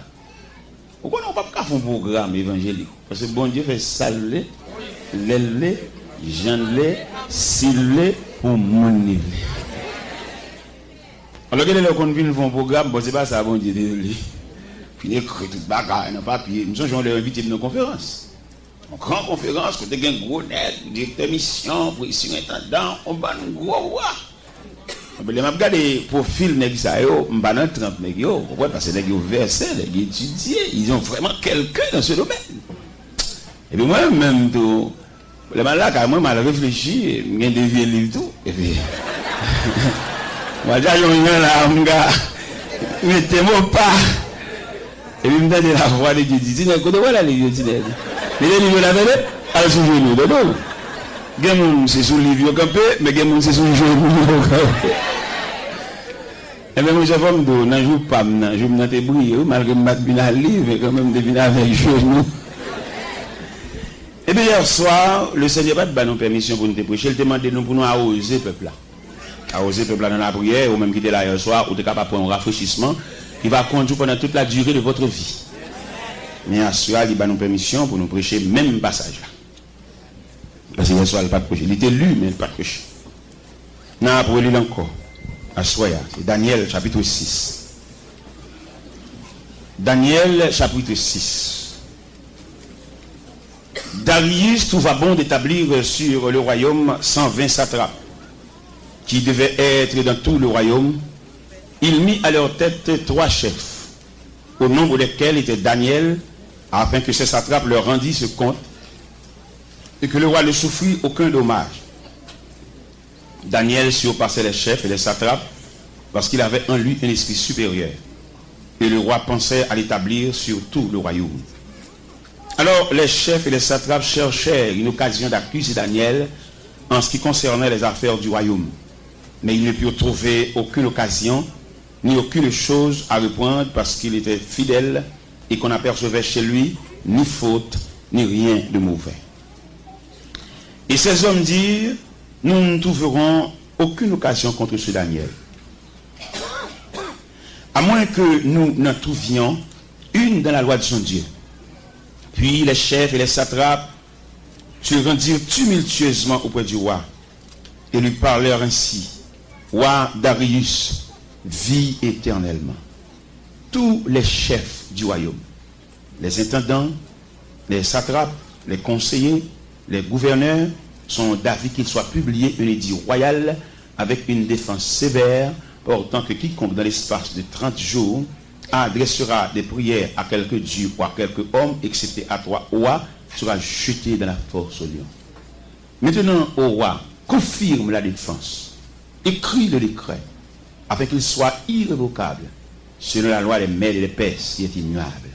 Pourquoi on ne peut pas faire un programme évangélique? Parce que bon Dieu fait saluer, l'élever, j'enlever, s'il pour mon niveau. Alors que les gens qui font un programme, bon, c'est pas ça, bon Dieu, désolé. Puis ils écrivent tout bagarre dans papier. Nous sommes invités dans nos conférences. En grande conférence, quand il y a un gros net, directeur mission, président intendant, on va nous gros roi. Je vais regarder le profil de ça, je vais pas dans 30 nèg yo, parce que les gens versés, les gens étudiés, ils ont vraiment quelqu'un dans ce domaine. Et puis moi-même, tout. Le mal là, quand moi, je réfléchi, je viens de dévier le livre tout. Et puis, moi, j'ai un là, mon gars, mettez-moi pas. Et puis, je me donne la voix de Dieu. Dis, écoutez, voilà les Dieu, mais les livres là, allez sur le genou, de nous. Quelqu'un c'est sur le livre campé, mais quelqu'un c'est sur le genou campé. Et bien, moi, j'ai fait un jour, pas, je me suis brillé, malgré que je suis bien à livre, mais quand même, je suis avec le genou. Et bien hier soir, le Seigneur n'a pas de permission pour nous prêcher. Il demande nous pour nous arroser le peuple là. Arroser le peuple là dans la prière, ou même quitter là hier soir, ou être capable de prendre un rafraîchissement qui va conduire pendant toute la durée de votre vie. Mais hier soir, il a nous permission pour nous prêcher même passage là. Parce que hier soir, il n'a pas prêché. Il était lu, mais il n'a pas prêché. Non, pour lire encore. À soir, c'est Daniel chapitre 6. Daniel chapitre 6. Darius trouva bon d'établir sur le royaume 120 satrapes qui devaient être dans tout le royaume. Il mit à leur tête 3 chefs, au nombre desquels était Daniel, afin que ces satrapes leur rendissent compte et que le roi ne souffrit aucun dommage. Daniel surpassait les chefs et les satrapes parce qu'il avait en lui un esprit supérieur. Et le roi pensait à l'établir sur tout le royaume. Alors les chefs et les satrapes cherchèrent une occasion d'accuser Daniel en ce qui concernait les affaires du royaume. Mais ils ne purent trouver aucune occasion, ni aucune chose à reprendre parce qu'il était fidèle et qu'on n'apercevait chez lui ni faute, ni rien de mauvais. Et ces hommes dirent, nous ne trouverons aucune occasion contre ce Daniel. À moins que nous n'en trouvions une dans la loi de son Dieu. Puis les chefs et les satrapes se rendirent tumultueusement auprès du roi et lui parlèrent ainsi: Roi Darius, vis éternellement. Tous les chefs du royaume, les intendants, les satrapes, les conseillers, les gouverneurs sont d'avis qu'il soit publié un édit royal avec une défense sévère, portant que quiconque dans l'espace de 30 jours adressera des prières à quelque dieu ou à quelque homme, excepté à toi, roi, sera jeté dans la force au lion. Maintenant, au roi, confirme la défense, écrit le décret, afin qu'il soit irrévocable, selon la loi des Mèdes et des Perses, qui est immuable.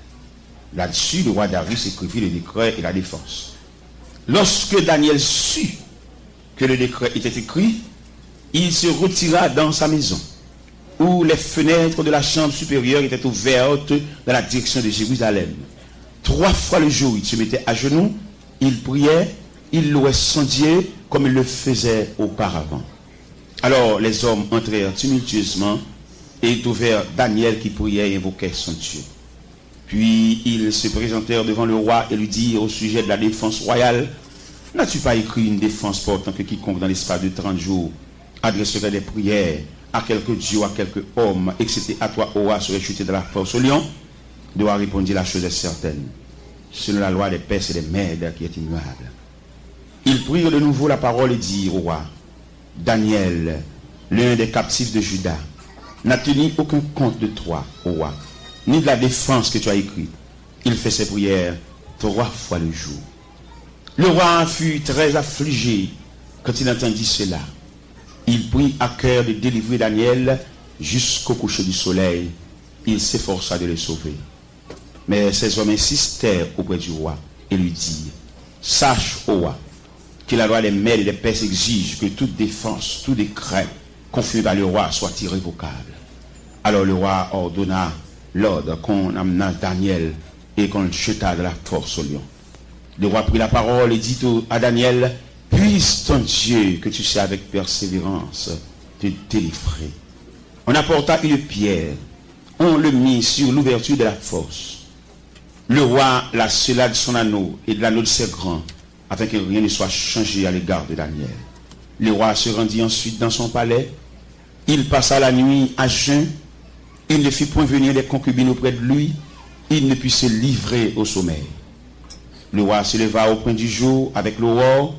Là-dessus, le roi Darius écrivit le décret et la défense. Lorsque Daniel sut que le décret était écrit, il se retira dans sa maison, où les fenêtres de la chambre supérieure étaient ouvertes dans la direction de Jérusalem. 3 fois le jour, il se mettait à genoux, il priait, il louait son Dieu comme il le faisait auparavant. Alors les hommes entrèrent tumultueusement et trouvèrent Daniel qui priait et invoquait son Dieu. Puis ils se présentèrent devant le roi et lui dirent au sujet de la défense royale: N'as-tu pas écrit une défense portant que quiconque dans l'espace de 30 jours adresserait des prières à quelque dieu ou à quelque homme, excepté à toi, au roi, serait jeté dans la force au lion? Le roi répondit: La chose est certaine, selon la loi des Perses et des Mèdes qui est immuable. Ils prirent de nouveau la parole et dirent au roi: Daniel, l'un des captifs de Juda, n'a tenu aucun compte de toi, au roi, ni de la défense que tu as écrite. Il fait ses prières 3 fois le jour. Le roi fut très affligé quand il entendit cela. Il prit à cœur de délivrer Daniel jusqu'au coucher du soleil. Il s'efforça de le sauver. Mais ces hommes insistèrent auprès du roi et lui dirent: Sache, ô roi, que la loi des Mèdes et des Perses exige que toute défense, tout décret confirmé par le roi soit irrévocable. Alors le roi ordonna l'ordre qu'on amena Daniel et qu'on le jeta de la force au lion. Le roi prit la parole et dit à Daniel: Puisse ton Dieu, que tu sais avec persévérance, te délivrer. On apporta une pierre, on le mit sur l'ouverture de la fosse. Le roi la scella de son anneau et de l'anneau de ses grands, afin que rien ne soit changé à l'égard de Daniel. Le roi se rendit ensuite dans son palais. Il passa la nuit à jeun. Il ne fit point venir des concubines auprès de lui. Il ne put se livrer au sommeil. Le roi se leva au point du jour avec l'aurore.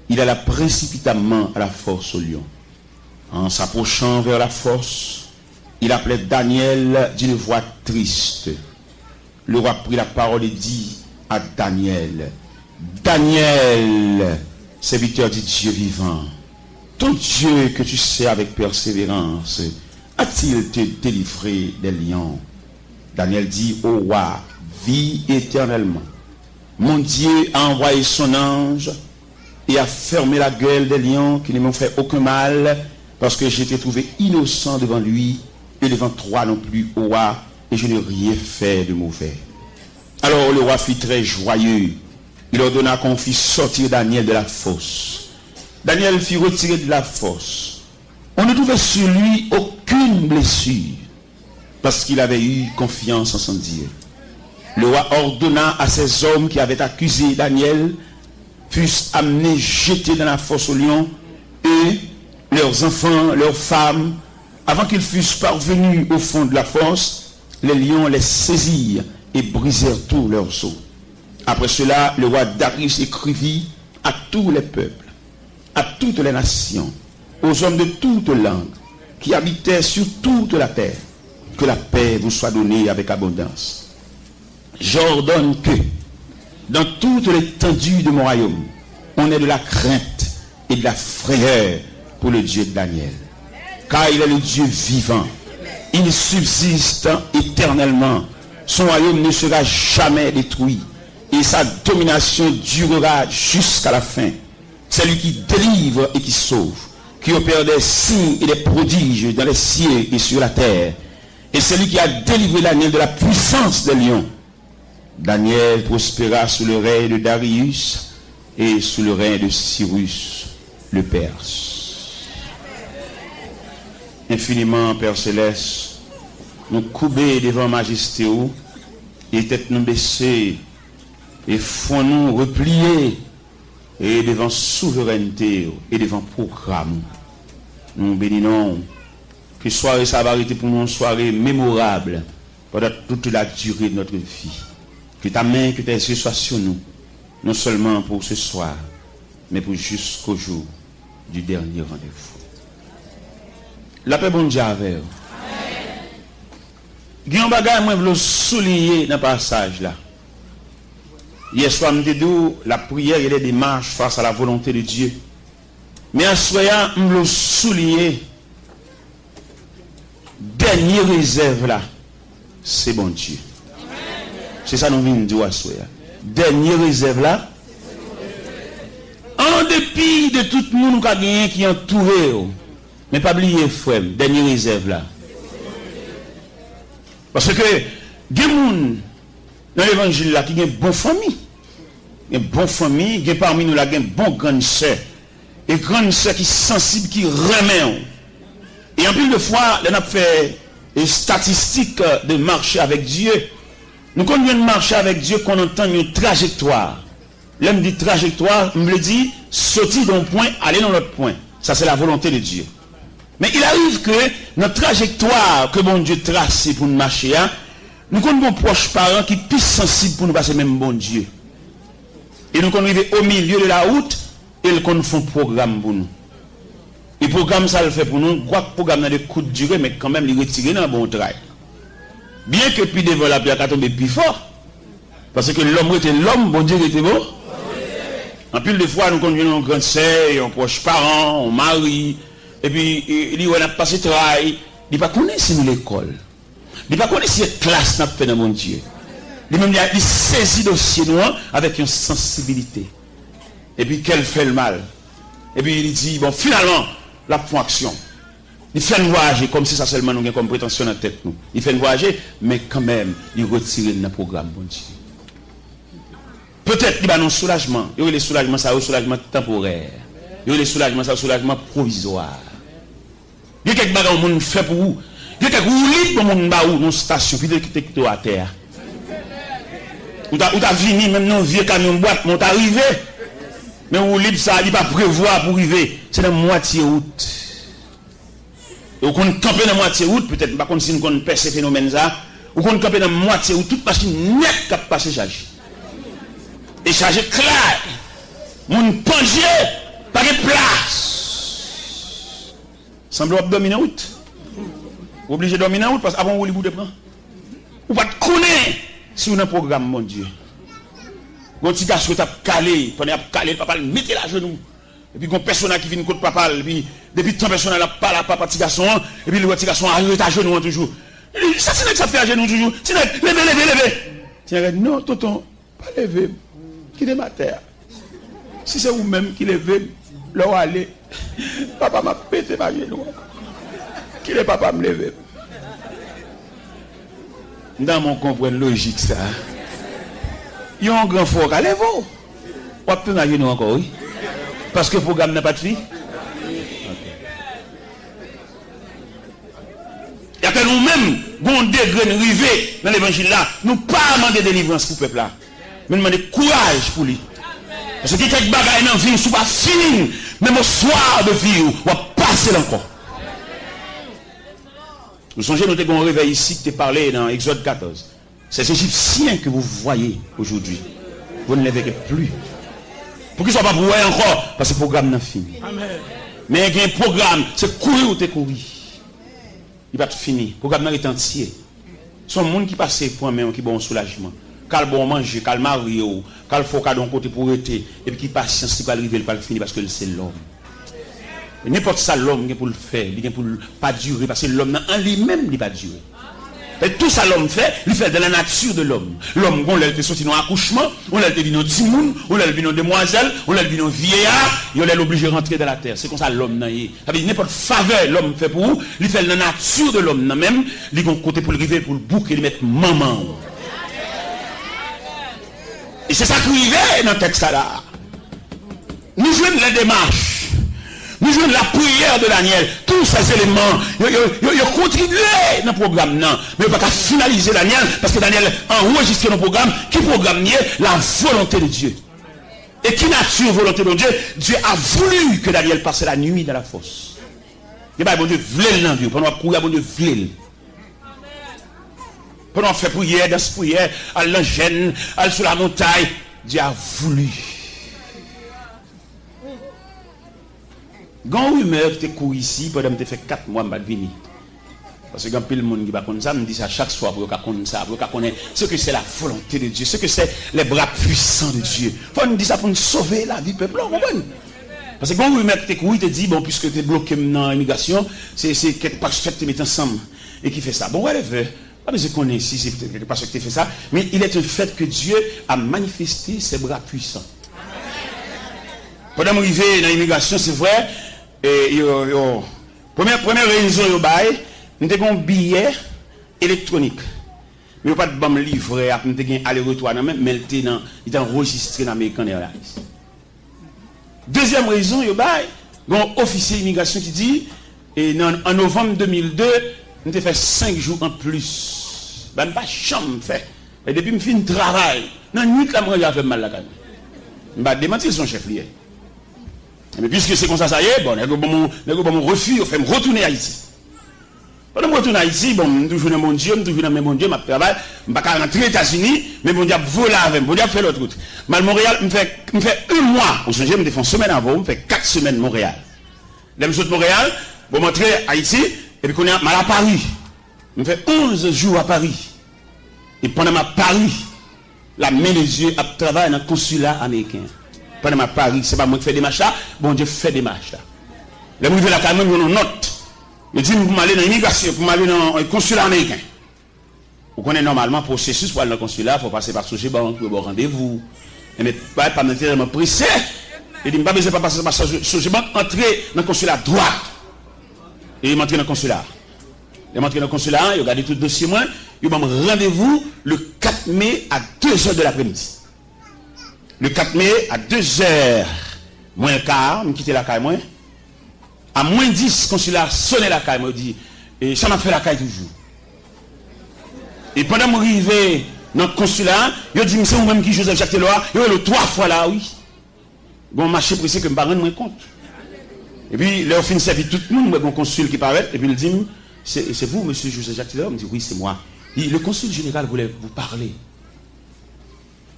Il alla précipitamment à la force au lion. En s'approchant vers la force, il appelait Daniel d'une voix triste. Le roi prit la parole et dit à Daniel: Daniel, serviteur du Dieu vivant, ton Dieu que tu sais avec persévérance, a-t-il te délivré des lions? Daniel dit: Ô roi, vis éternellement. Mon Dieu a envoyé son ange et a fermé la gueule des lions qui ne m'ont fait aucun mal, parce que j'étais trouvé innocent devant lui et devant toi non plus, ô roi, et je n'ai rien fait de mauvais. Alors le roi fut très joyeux. Il ordonna qu'on fît sortir Daniel de la fosse. Daniel fut retiré de la fosse. On ne trouvait sur lui aucune blessure, parce qu'il avait eu confiance en son Dieu. Le roi ordonna à ces hommes qui avaient accusé Daniel fussent amenés, jetés dans la fosse au lion, et leurs enfants, leurs femmes, avant qu'ils fussent parvenus au fond de la fosse, les lions les saisirent et brisèrent tous leurs os. Après cela, le roi Darius écrivit à tous les peuples, à toutes les nations, aux hommes de toutes langues qui habitaient sur toute la terre, que la paix vous soit donnée avec abondance. J'ordonne que, dans toute l'étendue de mon royaume, on ait de la crainte et de la frayeur pour le Dieu de Daniel. Car il est le Dieu vivant. Il subsiste éternellement. Son royaume ne sera jamais détruit. Et sa domination durera jusqu'à la fin. C'est lui qui délivre et qui sauve, qui opère des signes et des prodiges dans les cieux et sur la terre. Et c'est lui qui a délivré Daniel de la puissance des lions. Daniel prospéra sous le règne de Darius et sous le règne de Cyrus le Perse. Infiniment, Père Céleste, nous couper devant majesté et tête nous baisser et font-nous replier et devant souveraineté et devant programme. Nous bénissons que soirée ça va arrêter pour nous une soirée mémorable pendant toute la durée de notre vie. Que ta main, que tes yeux soient sur nous, non seulement pour ce soir, mais pour jusqu'au jour du dernier rendez-vous. La paix bon Dieu avec vous. Il y a un bagage que je veux souligner dans le passage là. Hier soir, je me dis la prière et les démarches face à la volonté de Dieu. Mais en soyant, je veux souligner dernière réserve là, c'est bon Dieu. C'est ça que nous venons de dire à soir. Dernière réserve là, en dépit de tout le monde qui est entouré, mais pas oublier frère, dernière réserve là. Parce que il y a des gens dans l'évangile là qui ont une bonne famille. Une bonne famille, il y a parmi nous là une bonne grande sœur. Et grande sœur qui est sensible, qui remet. Et en plus de fois, on a fait des statistiques de marcher avec Dieu. Nous quand on vient de marcher avec Dieu, qu'on entend une trajectoire. L'homme dit trajectoire, on me dit sortir d'un point, aller dans l'autre point. Ça c'est la volonté de Dieu. Mais il arrive que notre trajectoire que bon Dieu trace pour nous marcher, nous connaissons nos proches parents qui sont plus sensibles pour nous passer même bon Dieu. Et nous connaissons au milieu de la route et ils font un programme pour nous. Et le programme ça le fait pour nous. Quoi que le programme a des coups de durée, mais quand même il retire dans un bon travail. Bien que puis devant la pierre tombe plus fort. Parce que l'homme était l'homme, bon Dieu était bon. En plus de fois, nous connaissons un grand sœur, un proche parent, un mari. Et puis, il dit, on a passé travail. Il ne pas connaître si nous l'école. Il ne pas connaître si la classe n'a fait dans mon Dieu. Il saisit le dossier noir avec une sensibilité. Et puis, qu'elle fait le mal. Et puis, il dit, bon, finalement, la font action. Il fait nous voyager comme si ça seulement nous avons comme prétention dans la tête. Nous. Il fait nous voyager, mais quand même, il retire dans le programme, bon Dieu. Peut-être qu'il y a un soulagement. Il y a le soulagement, ça, un soulagement temporaire. Il y a le soulagement, ça, un soulagement provisoire. Il y a quelques bagages que vous faites pour vous. Il y a quelques roulis pour vous dans une station, puis vous êtes à terre. Vous avez venu, même dans un vieux camion de boîte, vous êtes arrivé. Mais vous libre ça, il ne pas prévoir pour arriver. C'est la moitié route. Et vous comptez camper dans la moitié route, peut-être pas si vous connaissez ce phénomène là. Vous comptez camper dans la moitié route, toute machine nette qui passe chargée. Et chargé clair. Mon pendier, pas de place. Semble dominer la route. Vous obligé de dominer la route parce qu'avant vous de prendre. Vous ne pouvez pas connaître si vous avez un programme, mon Dieu. Quand petit gars qui a calé, pendant calé, papa mettez la genou. Et puis, quand personne qui vient contre papa, et puis, depuis tant personne n'a pas la papa petit garçon, et puis le petit garçon arrive à genoux toujours. Ça, c'est que ça fait à genoux toujours. C'est levez. Non, tonton, pas lever. Qui est ma terre. Si c'est vous-même qui levez, là où aller, papa m'a pété ma genou. Qui est papa me lever. Dans mon comprendre logique, ça. Il y a un grand fort à lever. Ou à peine à genoux encore, oui. Parce que le programme n'a pas de fille. Il y a que nous-mêmes, bon degré de rivé dans l'évangile là, nous pas demander délivrance pour le peuple là. Mais nous demander courage pour lui. Parce que quelques bagages dans la vie, ne pas fini, même au soir de vie, on va passer encore. Vous songez, nous avons un réveil ici qui est parlé dans Exode 14. Ces Égyptiens que vous voyez aujourd'hui, vous ne les verrez plus. Pour qu'ils ne soient pas pour encore, parce que le programme n'a fini. Mais il y a un programme, c'est courir ou te courir. Il va être fini. Le programme est entier. Ce sont les gens qui passent pour un qui ont un soulagement. Quand bon manger, quand marié, quand il faut d'un côté pour être, et puis qui patience, qui va arriver, il va le finir parce que c'est l'homme. N'importe ça, l'homme, il pour le faire, il pour pas durer, parce que l'homme en lui-même, il ne va pas durer. Et tout ça l'homme fait, il fait de la nature de l'homme. L'homme, on l'a sorti dans l'accouchement, on l'a vu dans Timoun, on l'a vu dans demoiselle, on l'a vu dans vieillard, et on l'a obligé de rentrer dans la terre. C'est comme ça l'homme n'a y. Ça veut dire n'importe faveur l'homme fait pour vous, il fait de la nature de l'homme même, il va côté pour le river, pour le bouc, et il mettre maman. Et c'est ça qui arrive dans le texte là. Nous jouons la démarche.
Nous jouons la prière de Daniel. Tous ces éléments, ils ont contribué dans le programme. Non. Mais on ne peut pas finaliser Daniel parce que Daniel a enregistré dans le programme. Qui programme la volonté de Dieu. Et qui nature volonté de Dieu? Dieu a voulu que Daniel passe la nuit dans la fosse. Et bien, bon Dieu voulait le Dieu. Pendant qu'on bon Dieu voulait. Pendant qu'on fait prière, dans ce prière, à l'engène, à sur la montagne, Dieu a voulu. Quand rumeur qui te court ici, pendant que tu fait 4 mois, je vais venir. Parce que quand le monde qui va connaître ça, me dit ça chaque soir pour qu'on ça, pour qu'on connaisse ce que c'est la volonté de Dieu, ce que c'est les bras puissants de Dieu. Il faut nous dire ça pour nous sauver la vie du peuple. Parce que quand rumeur qui te court, il te dit, bon, puisque tu es bloqué dans l'immigration, c'est quelque part que tu mets ensemble et qui fait ça. Bon, whatever. Pas besoin de connaître si c'est quelque part que tu fais ça, mais il est un fait que Dieu a manifesté ses bras puissants. Pendant que je suis dans l'immigration, c'est vrai. Première raison, nous avons un billet électronique. Mais nous n'avons pas de bon livret, nous avons un aller-retour, mais il est enregistré dans l'American Airlines. Deuxième raison, nous avons un officier d'immigration qui dit, en novembre 2002, nous avons fait 5 jours en plus. Je n'ai pas de chambre fait. Et depuis que je finis le travail, dans la nuit, je fait mal la caille. Je vais démentir son chef lié. Mais puisque c'est comme ça, ça y est, bon, mon refus, on fait me retourner à Haïti. Quand je retourne à Haïti, bon, je suis toujours dans mon Dieu, je suis toujours dans mon Dieu, je travaille, je ne vais pas rentrer aux États-Unis, mais mon Dieu voler avec moi, mon Dieu fait l'autre route. Mal Montréal, je fais 1 mois, au sujet, je me fais une semaine avant, je fais 4 semaines Montréal. Je suis de Montréal, je vais rentrer à Haïti, et puis quand je suis à Paris, je fais 11 jours à Paris. Et pendant ma Paris, la main de Dieu a travaillé dans le consulat américain. Pendant ma Paris, ce n'est pas moi qui fais des marches là, bon Dieu fait des marches là. Là, je vais là quand même, je note. Je dis, pour m'aller dans l'immigration, pour m'aller dans le consulat américain. Vous connaissez normalement le processus pour aller dans le consulat, il faut passer par Soje Bank, pour avoir rendez-vous. Mais pas naturellement pressé. Il dit, je ne vais pas passer par Soje Bank, entrer dans le consulat droit. Et il m'entre dans le consulat. Il m'entre dans le consulat, il regarde tout le dossier, il m'a rendez-vous le 4 mai à 2h de l'après-midi. Le 4 mai à 2h moins le quart, je quitte la caille moins. À moins 10, consulat sonne la caille, me dit, et ça m'a fait la caille toujours. Et pendant que je suis arrivé dans le consulat, je dis, c'est vous-même qui Joseph Jacques Teloa, il y a le 3 fois là, oui. Bon, marché pressé que je ne me rends pas compte. Et puis, là, au fin de service, tout le monde, mon consul qui paraît, et puis il dit, c'est vous, monsieur Joseph Jacques Teloa? Il me dit, oui, c'est moi. Le consul général voulait vous parler.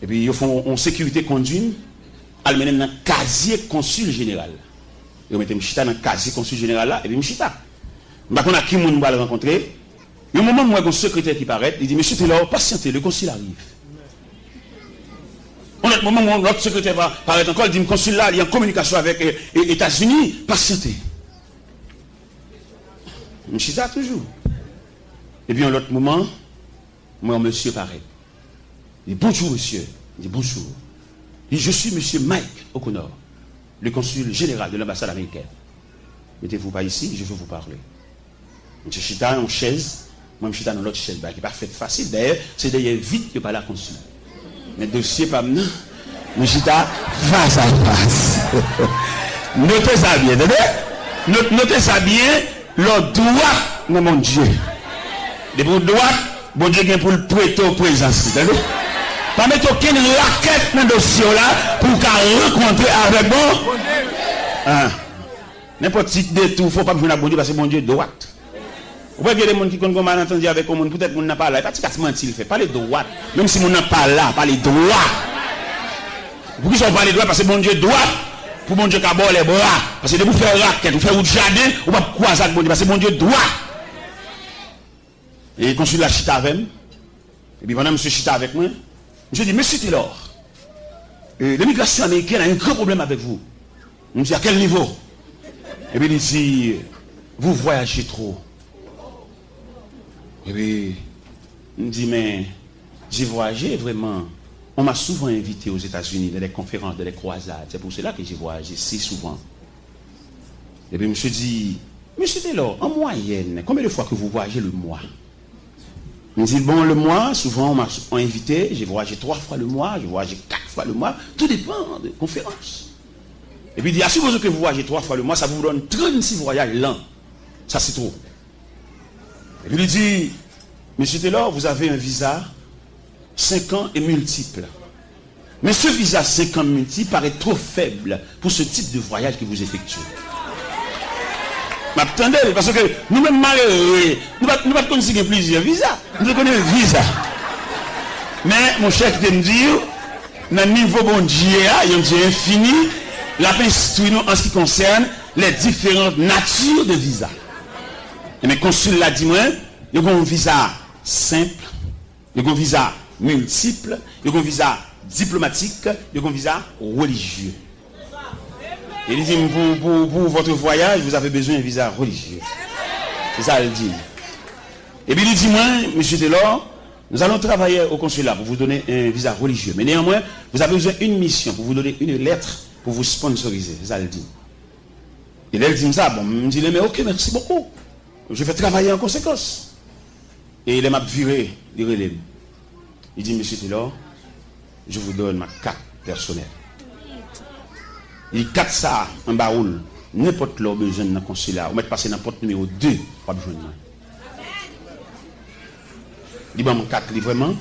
Et puis, ils font en sécurité conduite, ils mettent dans le casier consul général. Ils mettent Mchita dans le casier consul général là, et puis Mchita. Je ne sais pas qui on va le rencontrer. Il y a un moment où il y a un secrétaire qui paraît, il dit, monsieur Taylor, patientez, le consul arrive. On a un moment où l'autre secrétaire va paraître encore, il dit, le consul là, il est en communication avec les États-Unis, patientez. Mchita toujours. Et puis, à l'autre moment, moi, monsieur paraît. Il dit, bonjour, monsieur. Il dit, bonjour. Il dit, je suis monsieur Mike O'Connor, le consul général de l'ambassade américaine. Mettez-vous pas ici, je veux vous parler. Monsieur Chita en chaise, moi je suis dans l'autre chaise, qui n'est pas fait facile. D'ailleurs, c'est d'ailleurs vite que par la consul. Mais dossier pas maintenant, je suis face à face. Notez ça bien, notez ça bien, le droit de mon Dieu. De mon droit, bon Dieu vient pour le prêter au présence. Pas mettre aucune raquette dans le dossier là pour qu'elle rencontre avec bon. Hein. N'importe qui détour, il ne faut pas que je ne bon Dieu parce que mon Dieu est droite. Vous voyez des gens qui ont malentendu avec le monde, peut-être qu'on n'a pas là. Parce que mentir, il fait pas les droits. Même si on n'a pas là, pas les droits. Pour qui sont pas les droits parce que mon Dieu est droit. Pour mon Dieu qui a les bras. Parce que de vous faire raquette, vous faire route jardin, ou pas croiser avec mon Dieu parce que mon Dieu est droit. Et le consul la chita avec moi. Et puis pendant que monsieur chita avec moi, je dis, monsieur Taylor, l'immigration américaine a un grand problème avec vous. Je me dis, à quel niveau? Et puis il dit, vous voyagez trop. Et puis, il me dit, mais j'ai voyagé vraiment. On m'a souvent invité aux États-Unis dans des conférences, dans des croisades. C'est pour cela que j'ai voyagé si souvent. Et puis, je me suis dit, monsieur Taylor, en moyenne, combien de fois que vous voyagez le mois? Il me dit, bon, le mois, souvent, on m'a invité. J'ai voyagé 3 fois le mois, j'ai voyagé 4 fois le mois. Tout dépend des conférences.
Et puis il dit, à supposer que vous voyagez 3 fois le mois, ça vous donne 36 voyages l'an. Ça c'est trop. Et puis il dit, Monsieur Taylor, vous avez un visa 5 ans et multiple. Mais ce visa 5 ans multiple paraît trop faible pour ce type de voyage que vous effectuez. M'attendez, parce que nous-mêmes malheureux, nous ne pas connaître plusieurs visas. Nous connaissons un visa. Mais mon cher qui me dit, dans le niveau bon Dieu, il y a un Dieu infini, la paix instruit nous en ce qui concerne les différentes natures de visa. Et mes consuls l'a dit moi, il y a un visa simple, il y a un visa multiple, il y a un visa diplomatique, il y a un visa religieux. Et il dit, pour votre voyage, vous avez besoin d'un visa religieux. C'est ça, il dit. Et puis il dit, moi, monsieur Taylor, nous allons travailler au consulat pour vous donner un visa religieux. Mais néanmoins, vous avez besoin d'une mission pour vous donner une lettre pour vous sponsoriser. C'est ça, il dit. Et là, il dit ça, bon, il me dit, mais ok, merci beaucoup. Je vais travailler en conséquence. Et il m'a viré, il relève. Il dit, monsieur Taylor, je vous donne ma carte personnelle. Il carte ça en baoul. N'importe là, besoin dans le consulat. Vous mettez passer dans le porte numéro 2, pas besoin de moi. Il dit, mon carte, vraiment.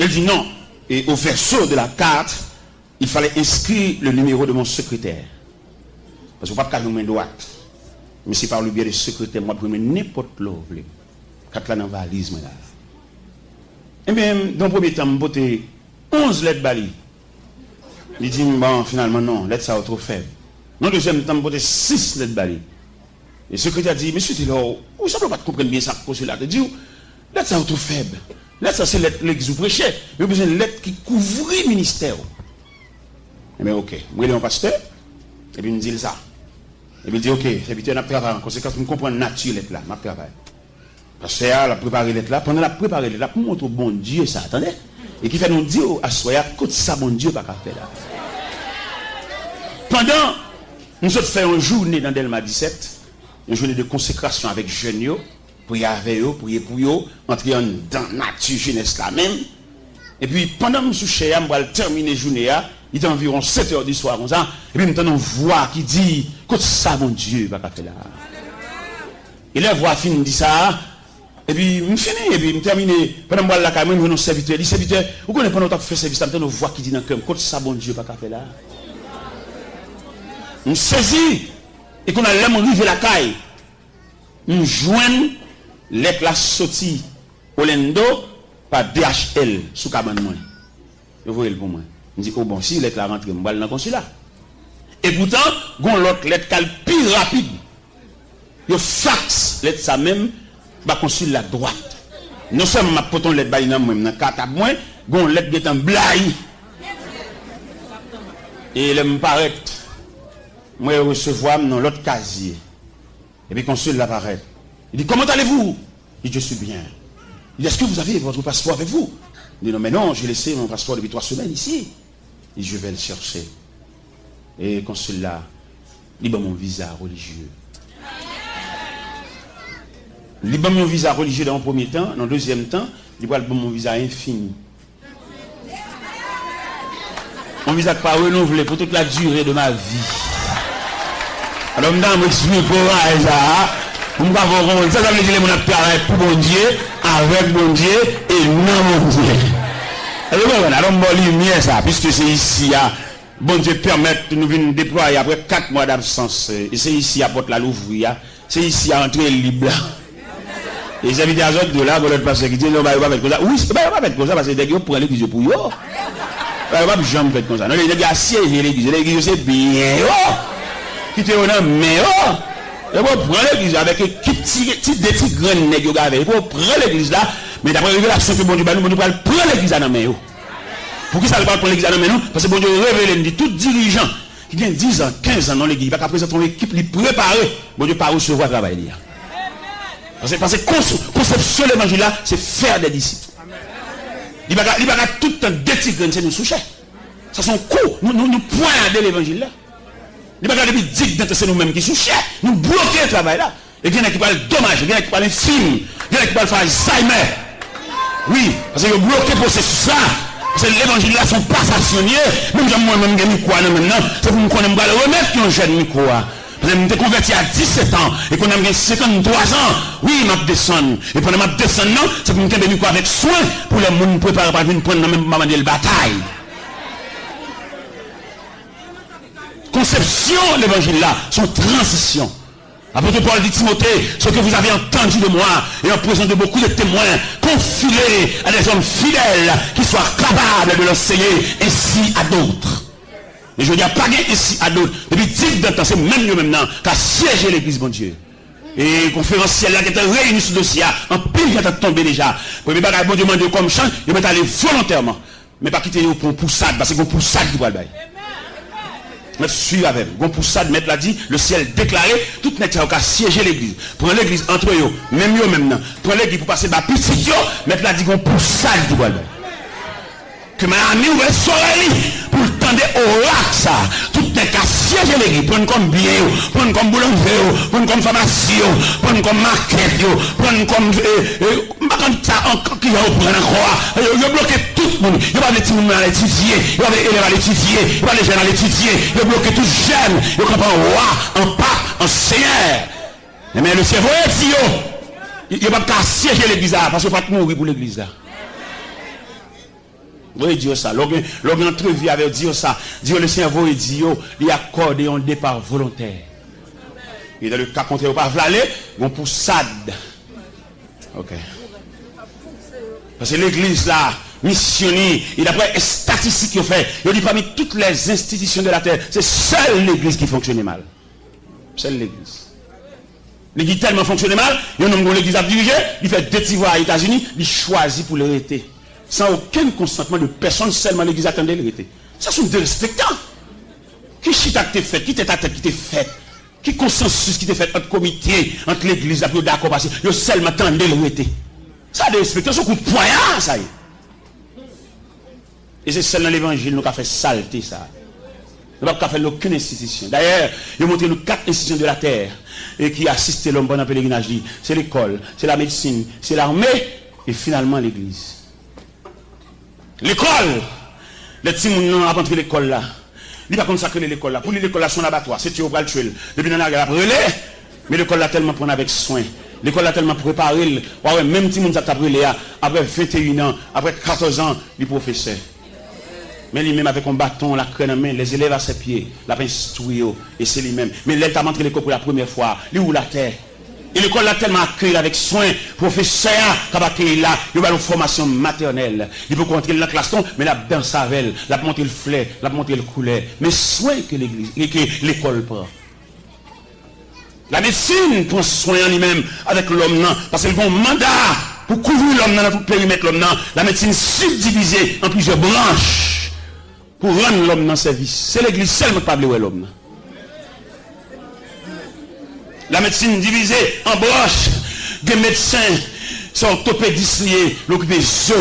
Il dit non. Et au verso de la carte, il fallait inscrire le numéro de mon secrétaire. Parce que vous ne pouvez pas faire main droite. Mais c'est par le biais du secrétaire, moi, je peux n'importe là. Carte là dans la valise. Et bien, dans le premier temps, je vais 11 lettres bali. Il dit, bon, finalement, non, lettres ça trop faible. Dans le deuxième temps, je vais 6 lettres bali. Et le secrétaire dit, monsieur Taylor, vous ne pouvez pas comprendre bien ça, consulat. Il dit, lettres ça trop faible. Lettres ça, c'est lettres que vous prêchez. Il y a besoin de lettres qui couvrent le ministère. Eh bien, ok. Moi, il est un pasteur. Et puis, il me dit ça. Et puis, il dit, ok, serviteur, on a préparé en conséquence, pour comprendre la nature lettre là. Je travaille. Parce que a préparé lettre là, pendant la préparé lettre là, pour montrer au bon Dieu ça, attendez. Et qui fait nous dire à soi, côté ça, bon Dieu, pas qu'à faire là. Pendant, nous autres faisons une journée dans Delma 17, une journée de consécration avec jeunes, prier avec eux, prier pour eux, entrer dans la nature jeunesse là même. Et puis, pendant que nous sommes on va terminer la journée, il est environ 7 heures du soir, comme ça, et puis nous avons une voix qui dit, côté ça, mon Dieu, pas qu'à faire là. Et la voix finit dit ça, et puis, je finis, et puis, je termine, pendant que je suis là, je vais serviteur, il dit, serviteur, vous connaissez pas notre fait service, nous avons une voix qui dit dans le cœur, côté ça, mon Dieu, pas qu'à faire là. On saisit, et qu'on a l'aime arriver la caille, on joigne lettre la sortie au Lendo par DHL sous cabane moi. Vous voyez pour moi. On dit, oh bon, si lettre la rentre, je vais dans le consulat. Et pourtant, on l'autre lettre qui est plus rapide. Il fax lettre ça même, va consulat droite. Non seulement ma poton lettre baïna moi dans carte à moi, on lettre qui est en blague. Et elle me paraît, moi je recevoir dans l'autre casier. Et puis consul l'apparaît. Il dit, comment allez-vous? Il dit, je suis bien. Il dit, est-ce que vous avez votre passeport avec vous? Il dit, non, mais non, j'ai laissé mon passeport depuis 3 semaines ici. Il dit, je vais le chercher. Et le consul là, il dit, mon visa religieux. Il dit, mon visa religieux dans le premier temps. Dans le deuxième temps, il dit, mon visa infini. Mon visa pas renouvelé pour toute la durée de ma vie. Alors, madame, explique pour ça. Ça veut dire que mon travail pour bon Dieu, avec bon Dieu et non mon Dieu. Alors, lumière ça, puisque c'est ici, bon Dieu permet de nous venir déployer après 4 mois d'absence. Et c'est ici à porte la l'ouvrir, c'est ici à entrer libre. Et les invités à autres de là, l'autre pasteur qui dit non, bah, il va faire comme ça. Oui, il va faire comme ça parce que dès qu'ils prennent l'église pour eux, il va pas jamais faire comme ça. Non, les gars siègent l'église, c'est bien. Qui te honnête, mais il faut prendre l'église avec un petit grain de nègre avec. Il faut prendre l'église là, mais d'après la révélation que bon Dieu nous prendre l'église dans main. Pour qui ça ne va pas prendre l'église dans main? Parce que bon Dieu révèle, dit tout dirigeant qui vient 10 ans, 15 ans dans l'église, il va pas présenter une équipe, il préparer. Bon Dieu pas recevoir le travail. Parce que conception de l'évangile là, c'est faire des disciples. Il va pas tout le temps détigrer, c'est nous soucher. Ça sont cours, nous pointer l'évangile là. Il va pas depuis dire que c'est nous-mêmes qui souchons, nous bloquons le travail là. Et il y en a qui parlent dommage, il y en a qui parlent film, il y en a qui parlent Alzheimer. Oui, parce que vous bloquez le processus là.
C'est l'évangile là sont pas stationniers. Même moi-même, j'ai mis quoi maintenant? C'est pour me connaître, me remettre qui ont jeune micro. Je me converti à 17 ans et qu'on a 53 ans. Oui, je descends. Et pendant que je descends, c'est pour me faire micro avec soin pour les gens préparer pour venir prendre même maman de la bataille. Conception de l'évangile là, son transition. Apôtre Paul dit Timothée, ce que vous avez entendu de moi et en présence de beaucoup de témoins, confie-les à des hommes fidèles qui soient capables de l'enseigner ainsi à d'autres. Et je dis pas ici à d'autres. Depuis 10 ans, c'est même nous maintenant qu'à siéger l'église, bon Dieu. Et conférenciel là qui était réuni sur le dossier, en pile qui était tombé déjà. Premier bagage, bon Dieu, demande comme chant, il va aller volontairement. Mais pas quitter pour poussade, parce que c'est une poussade qui va le bailler. Mais suivre avec vous. Pour ça, le maître l'a dit, le ciel déclaré, tout n'est qu'à siéger l'église. Prends l'église entre eux, même eux maintenant. Prends l'église pour passer par petit, maître l'a dit qu'on pour ça qui va le bailler. Que ma amie ouvre soleil pour tendre au lac ça. Tout n'est qu'à siéger l'église. Prendre comme bien, prendre comme boulanger, prendre comme pharmacie, prendre comme market, prendre comme ça encore qui va prendre encore. Il a bloqué tout le monde. Il va les petits gens à l'étudier, il va les élèves à l'étudier, il va les jeunes à l'étudier, il a bloqué tout jeune. Il comprend roi, en pape, en seigneur. Mais le cerveau est dit, il va pas siéger l'église parce qu'il va pas mourir pour l'église là. Oui, Dieu ça. L'homme entrevue avec Dieu ça. Dieu le cerveau et Dieu, il accorde un départ volontaire. Et dans le cas contraire, pas aller, on poussade. Ok. Parce que l'église là, missionnaire, il a pris statistiques qu'il fait. Il dit parmi toutes les institutions de la terre, c'est seule l'église qui fonctionnait mal. Seule l'église. L'église tellement fonctionnait mal, il y a un homme dont l'église a dirigé, il fait 2 petits voix aux États-Unis, il choisit pour l'arrêter. Sans aucun consentement de personne, seulement l'église attendait l'arrêter. Ça sont des respectants. Qui chita qui t'est fait, qui t'est tête qui t'est fait, qui consensus qui t'est fait entre comité, entre l'église, après d'accord, parce que vous seulement attendez l'arrêter. Ça des respectants, c'est un coup de poignard, ça y est. Et c'est seulement l'évangile nous qui a fait saleté ça. Nous n'avons pas fait aucune institution. D'ailleurs, il a montré nous 4 institutions de la terre et qui assistent l'homme pendant le pèlerinage. C'est l'école, c'est la médecine, c'est l'armée et finalement l'église. L'école, les petits gens ont rentré l'école là. Il n'y a pas consacré l'école là. Pour l'école là, son abattoir, c'est tu vas le tuer. Depuis dans la guerre, mais l'école là tellement prendre avec soin. L'école là tellement préparé. Ouais, même si mon a brûlé après 21 ans, après 14 ans, les professeurs. Mais lui-même avec un bâton, la crème en main, les élèves à ses pieds, la instruit, et c'est lui-même. Mais là, il a montré l'école pour la première fois. Lui ou la terre. Et l'école l'a tellement accueilli avec soin, professeur, qui a accueilli là, il a une formation maternelle. Il peut rentrer dans la classe, mais la dans sa velle, la monter le fleur, la monter le coulet. Mais soin que l'église, que l'école prend. La médecine prend soin en lui-même avec l'homme, parce qu'il a un mandat pour couvrir l'homme dans tout le périmètre l'homme. La médecine subdivisée en plusieurs branches pour rendre l'homme dans service. C'est l'église seulement qui parle de l'homme. La médecine divisée en branches. Des médecins sont orthopédistes liés, l'occupé zo.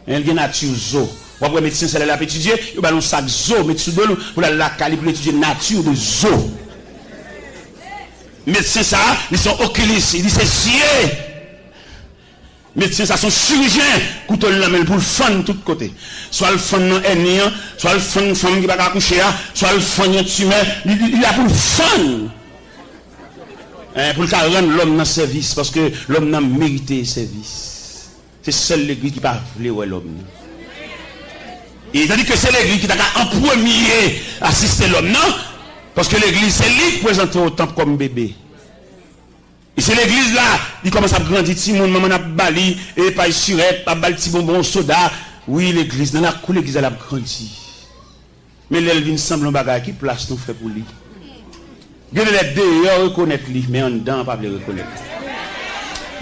Il y a une nature zo. Après médecin, c'est là pour étudier, il y a un sac zo, médecin de nous, pour la calibre pour étudier nature de zo. Médecins ça, ils sont oculistes, ils disent c'est scié. Médecins ça sont chirurgiens, couteau la main pour le fan de tous côtés. Soit le fan non ennemi, soit le fan femme qui va accoucher, soit le fan tumeur, il a pour le fan. Pour le cas rendre l'homme dans service, parce que l'homme n'a mérité service. C'est seule l'église qui parle l'homme. Et tandis que c'est l'église qui a en premier assisté l'homme, non? Parce que l'église, c'est lui qui présente au temple comme bébé. Et c'est l'église là, il commence à grandir, petit monde, maman a bali, et pas surette, pas bali, petit bonbon, soda. Oui, l'église, dans la cour, l'église, elle a grandi. Mais l'Elvin semble un bagage qui place nous fait pour lui. Il y a les deux, reconnaître lui, mais en dedans, pas le reconnaître.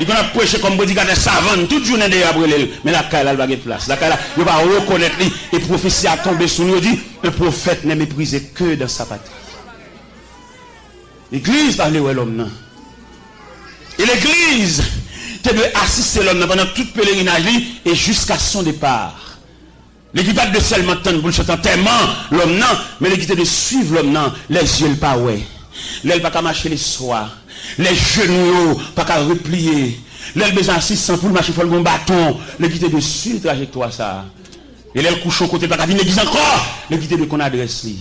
Il a prêché comme bodyguard de savane, toute journée de Gabriel, mais la caille, elle va de place. La caille, il va reconnaître lui, et prophétie a tombé sur nous, dit, le prophète n'est méprisé que dans sa patrie. L'église parle où l'homme, non? Et l'église, tu dois assister l'homme pendant toute pèlerinage et jusqu'à son départ. L'église pas de seulement temps pour le chanter tellement l'homme, non, mais l'église de suivre l'homme, non, les yeux le pas ouais. L'aile pas qu'à marcher les soirs, les genoux pas qu'à replier, l'aile besoin assistant pour marcher pour le bon bâton, l'équité de suivre trajectoire ça.
Et là, le couchon côté pas venir l'église encore. L'église de qu'on adresse lui.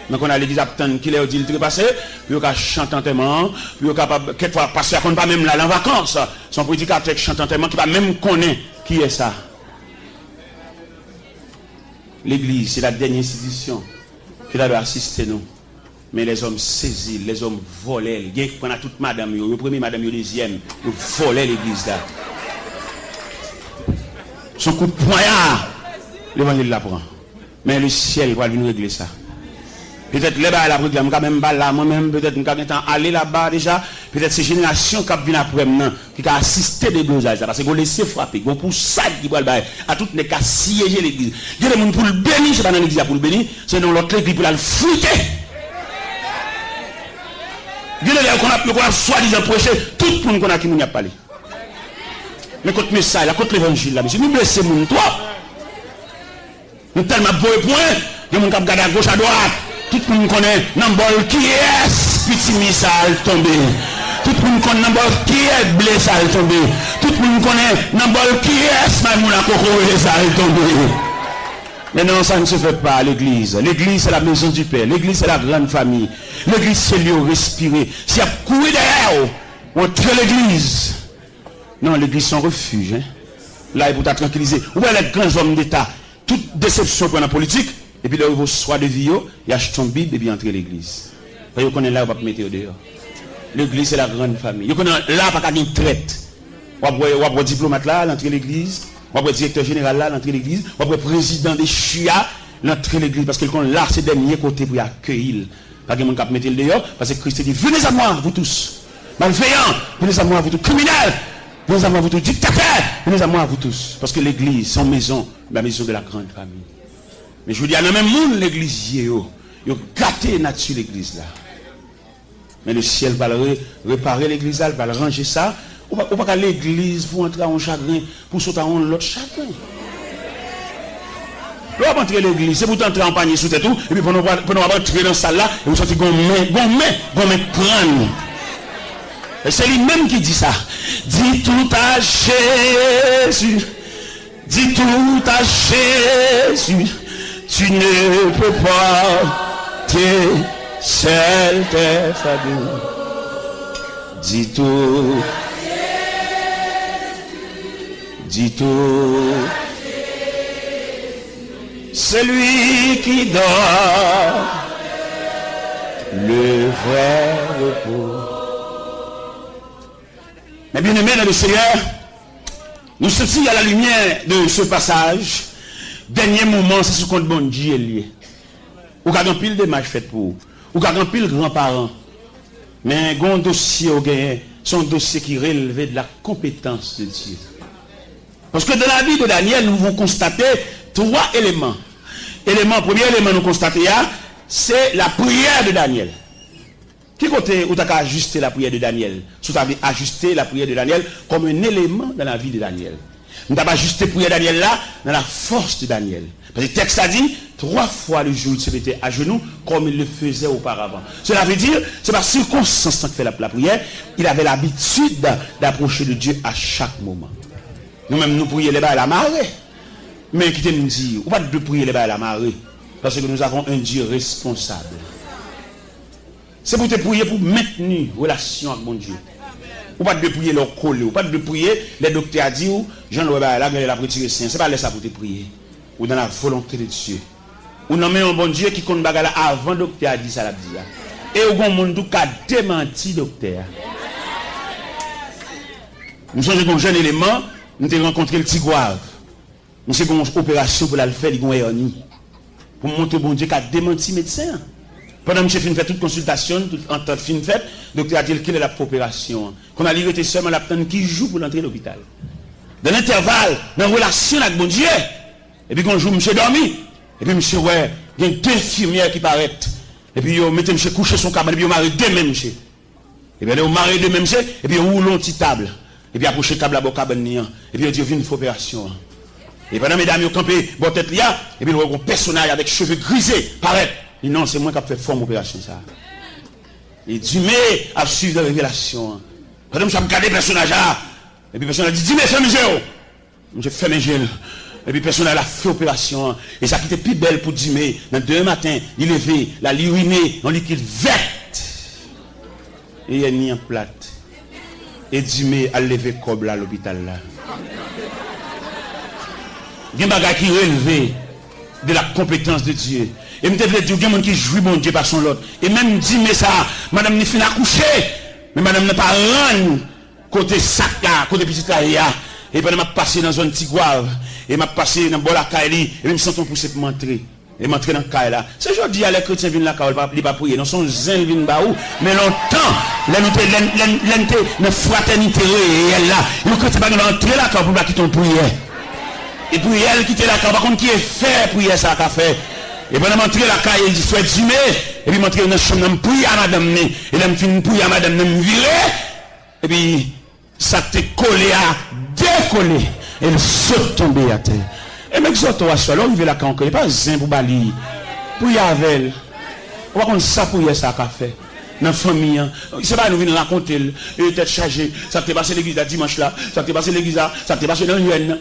Donc on a l'église attend qu'il ait dit le passé, puis on a chanté enterrement, puis on capable quelquefois passer à pas même là en vacances. Son prédicateur qui chante enterrement qui pas même connaît qui est ça. L'église, c'est la dernière institution qui doit assister nous. Mais les hommes saisis, les hommes volaient, ils prennent toute madame, le premier madame, le deuxième, ils volaient l'église là. Son coup de poignard, l'évangile l'apprend. Mais le ciel va venir régler ça. Peut-être les bas la programme quand même là moi-même peut-être nous avons aller là-bas déjà peut-être ces générations qui viennent après maintenant qui a assisté des dosage parce que vous laissez frapper vous pour ça qui va à toutes les cas siéger l'église il y a des gens pour le bénir c'est pas dans l'église pour le bénir c'est dans l'autre église pour la fruiter il y a des gens qu'on a soi-disant prêché tout le monde qu'on a qui nous a parlé mais contre le message contre l'évangile là monsieur nous blessez mon toi nous tellement beau point il y a des gens qui regardent à gauche à droite. Tout le monde connaît Nambol qui est petit missile tombé. Tout le monde connaît Nambol qui est blessé tombé. Tout le monde connaît Nambol qui est Mamouna Koko tombé. Mais non, ça ne se fait pas à l'église. L'église c'est la maison du Père. L'église c'est la grande famille. L'église c'est lieu respirer. Si y a couru derrière, on tue l'église. Non, l'église c'est un refuge. Hein. Là, il faut tranquilliser. Où est les grands hommes d'État? Toute déception pour la politique. Et puis là, il soit de vie, il achète son Bible et puis entrer l'église. Vous connaissez là, on va mettre dehors. L'église, c'est la grande famille. Vous connaissez là, pas qu'à une traite. Vous avez un diplomate là, l'entrée l'église. Vous avez un directeur général là, l'entrée l'église. Vous avez un président des chia, l'entrée l'église. Parce que là, c'est dernier côté pour accueillir. Pas que mon cap mettre le dehors. Parce que Christ dit, venez à moi, vous tous. Malveillants, venez à moi, vous tous. Criminels, venez à moi, vous tous. Dictateurs, venez à moi, vous tous. Parce que l'église, son maison, la maison de la grande famille. Mais je vous dis, à même monde, l'église, ils ont gâté nature l'église là. Mais le ciel va réparer l'église là, il va ranger ça. Ou pas qu'à l'église pour entrer en chagrin, pour sauter en l'autre chagrin. Vous va entrer l'église, c'est pour entrer en panier sous tête tout, et puis pour nous entrer dans ça là, et vous sentez gommé crâne. Et c'est lui-même qui dit ça. Dis tout à Jésus. Dis tout à Jésus. Tu ne peux pas te seul tes fardeaux. Dis tout. Dis tout. Celui qui donne le vrai repos. Mais bien aimé dans le Seigneur, nous sommes à la lumière de ce passage. Dernier moment, c'est ce qu'on bon Dieu est lié. Ou qu'a pile de matchs fait pour vous. Ou qu'a pile grands-parents. Mais un dossier au gain, son dossier qui relevait de la compétence de Dieu. Parce que dans la vie de Daniel, nous avons constaté 3 éléments. Premier élément nous constater, c'est la prière de Daniel. Qui côté où tu as ajusté la prière de Daniel? Tu as ajusté la prière de Daniel comme un élément dans la vie de Daniel. Nous avons ajusté la prière de Daniel là, dans la force de Daniel. Parce que le texte a dit, 3 fois le jour il se mettait à genoux comme il le faisait auparavant. Cela veut dire, c'est par circonstance qu'il fait la prière, il avait l'habitude d'approcher de Dieu à chaque moment. Nous-mêmes, nous prions les bas à la marée. Mais qui nous dit, ou pas de prier les bas à la marée. Parce que nous avons un Dieu responsable. C'est pour te prier pour maintenir relation avec mon Dieu. Ou pas de prier leur coller, ou pas de prier, les docteurs disent, Jean-Louis là, il a retiré saint. C'est pas ça pour te prier. Ou dans la volonté de Dieu. Ou non mais un bon Dieu qui compte bagala avant le docteur a dit ça la dit. Et au bon monde qui a démenti docteur. Nous sommes un jeune élément, nous avons rencontré le Tigouave. Nous avons une opération pour la faire, il y a une hernie. Pour montrer au bon Dieu qui a démenti le médecin. Pendant que je fait toute consultation, en temps de fin fait, le docteur a dit qu'il est la opération. Qu'on a libéré seulement la peine qui joue pour l'entrée à l'hôpital. Dans l'intervalle, dans la relation avec mon Dieu, et puis quand je joue, monsieur dormi, et puis monsieur, ouais, il y a 2 infirmières qui paraissent. Et puis ils mettent monsieur coucher son cabane, et puis ils marient 2 mêmes monsieur. Et puis ils marient 2 mêmes monsieur, et puis ils roulent une petite table. Et puis approcher le table à la cabane, et puis ils disent, une opération. Et pendant mesdames, ils ont campé, bon tête là, et puis ils ont un personnage avec cheveux grisés, paraît. Et non, c'est moi qui ai fait forme opération ça. Et Dieu a suivi la révélation. Pendant que je regarde le personnage là, et puis le personnage dit, dis-moi, fais mes yeux. Je fais mes yeux.
Et puis personne a fait opération. Et ça qui était plus belle pour Dimé. Dans 2 matin, il levé, la uriné en liquide verte. Et il a mis en plate. Et Dimé a levé coble à l'hôpital là. Il y a des bagages qui relèvent de la compétence de Dieu. Et je me dis, il y a des gens qui jouent bon Dieu par son lot. Et même Dimé ça, madame n'est fin à coucher. Mais madame n'a pas rendu côté sac là, côté petit là. Et puis, je m'a passé dans une petite goave. Et m'a passé dans la caille. Et je me sens poussé pour m'entrer. Et m'entrer dans la caille là. C'est aujourd'hui, les chrétiens viennent là, ils ne pas prier. Non, son zin viennent baou. Mais longtemps, l'unité, la fraternité réelle là. Les chrétiens vont entrer là, pour quitter ton prière. Et puis, elle quitte la caille. Par contre, qui est fait prier ça qu'a fait. Et puis, je m'entrer la caille, il dit, soit Dimé. Et puis, m'entrer dans la chambre, je prie à madame. Et là, je finis prier à madame, je me virer. Et puis, ça t'est collé à décoller. Et le saute tomber à terre. Et même ça, toi, là, on veut la canque. Il n'y a pas zin pour balayer. Pour y avoir. On va prendre ça pour y ça qu'a fait. Dans la famille. C'est pas nous venir raconter. Et tête chargée. Ça t'est passé l'église là dimanche là. Ça t'est passé l'église là. Ça t'est passé dans l'UN.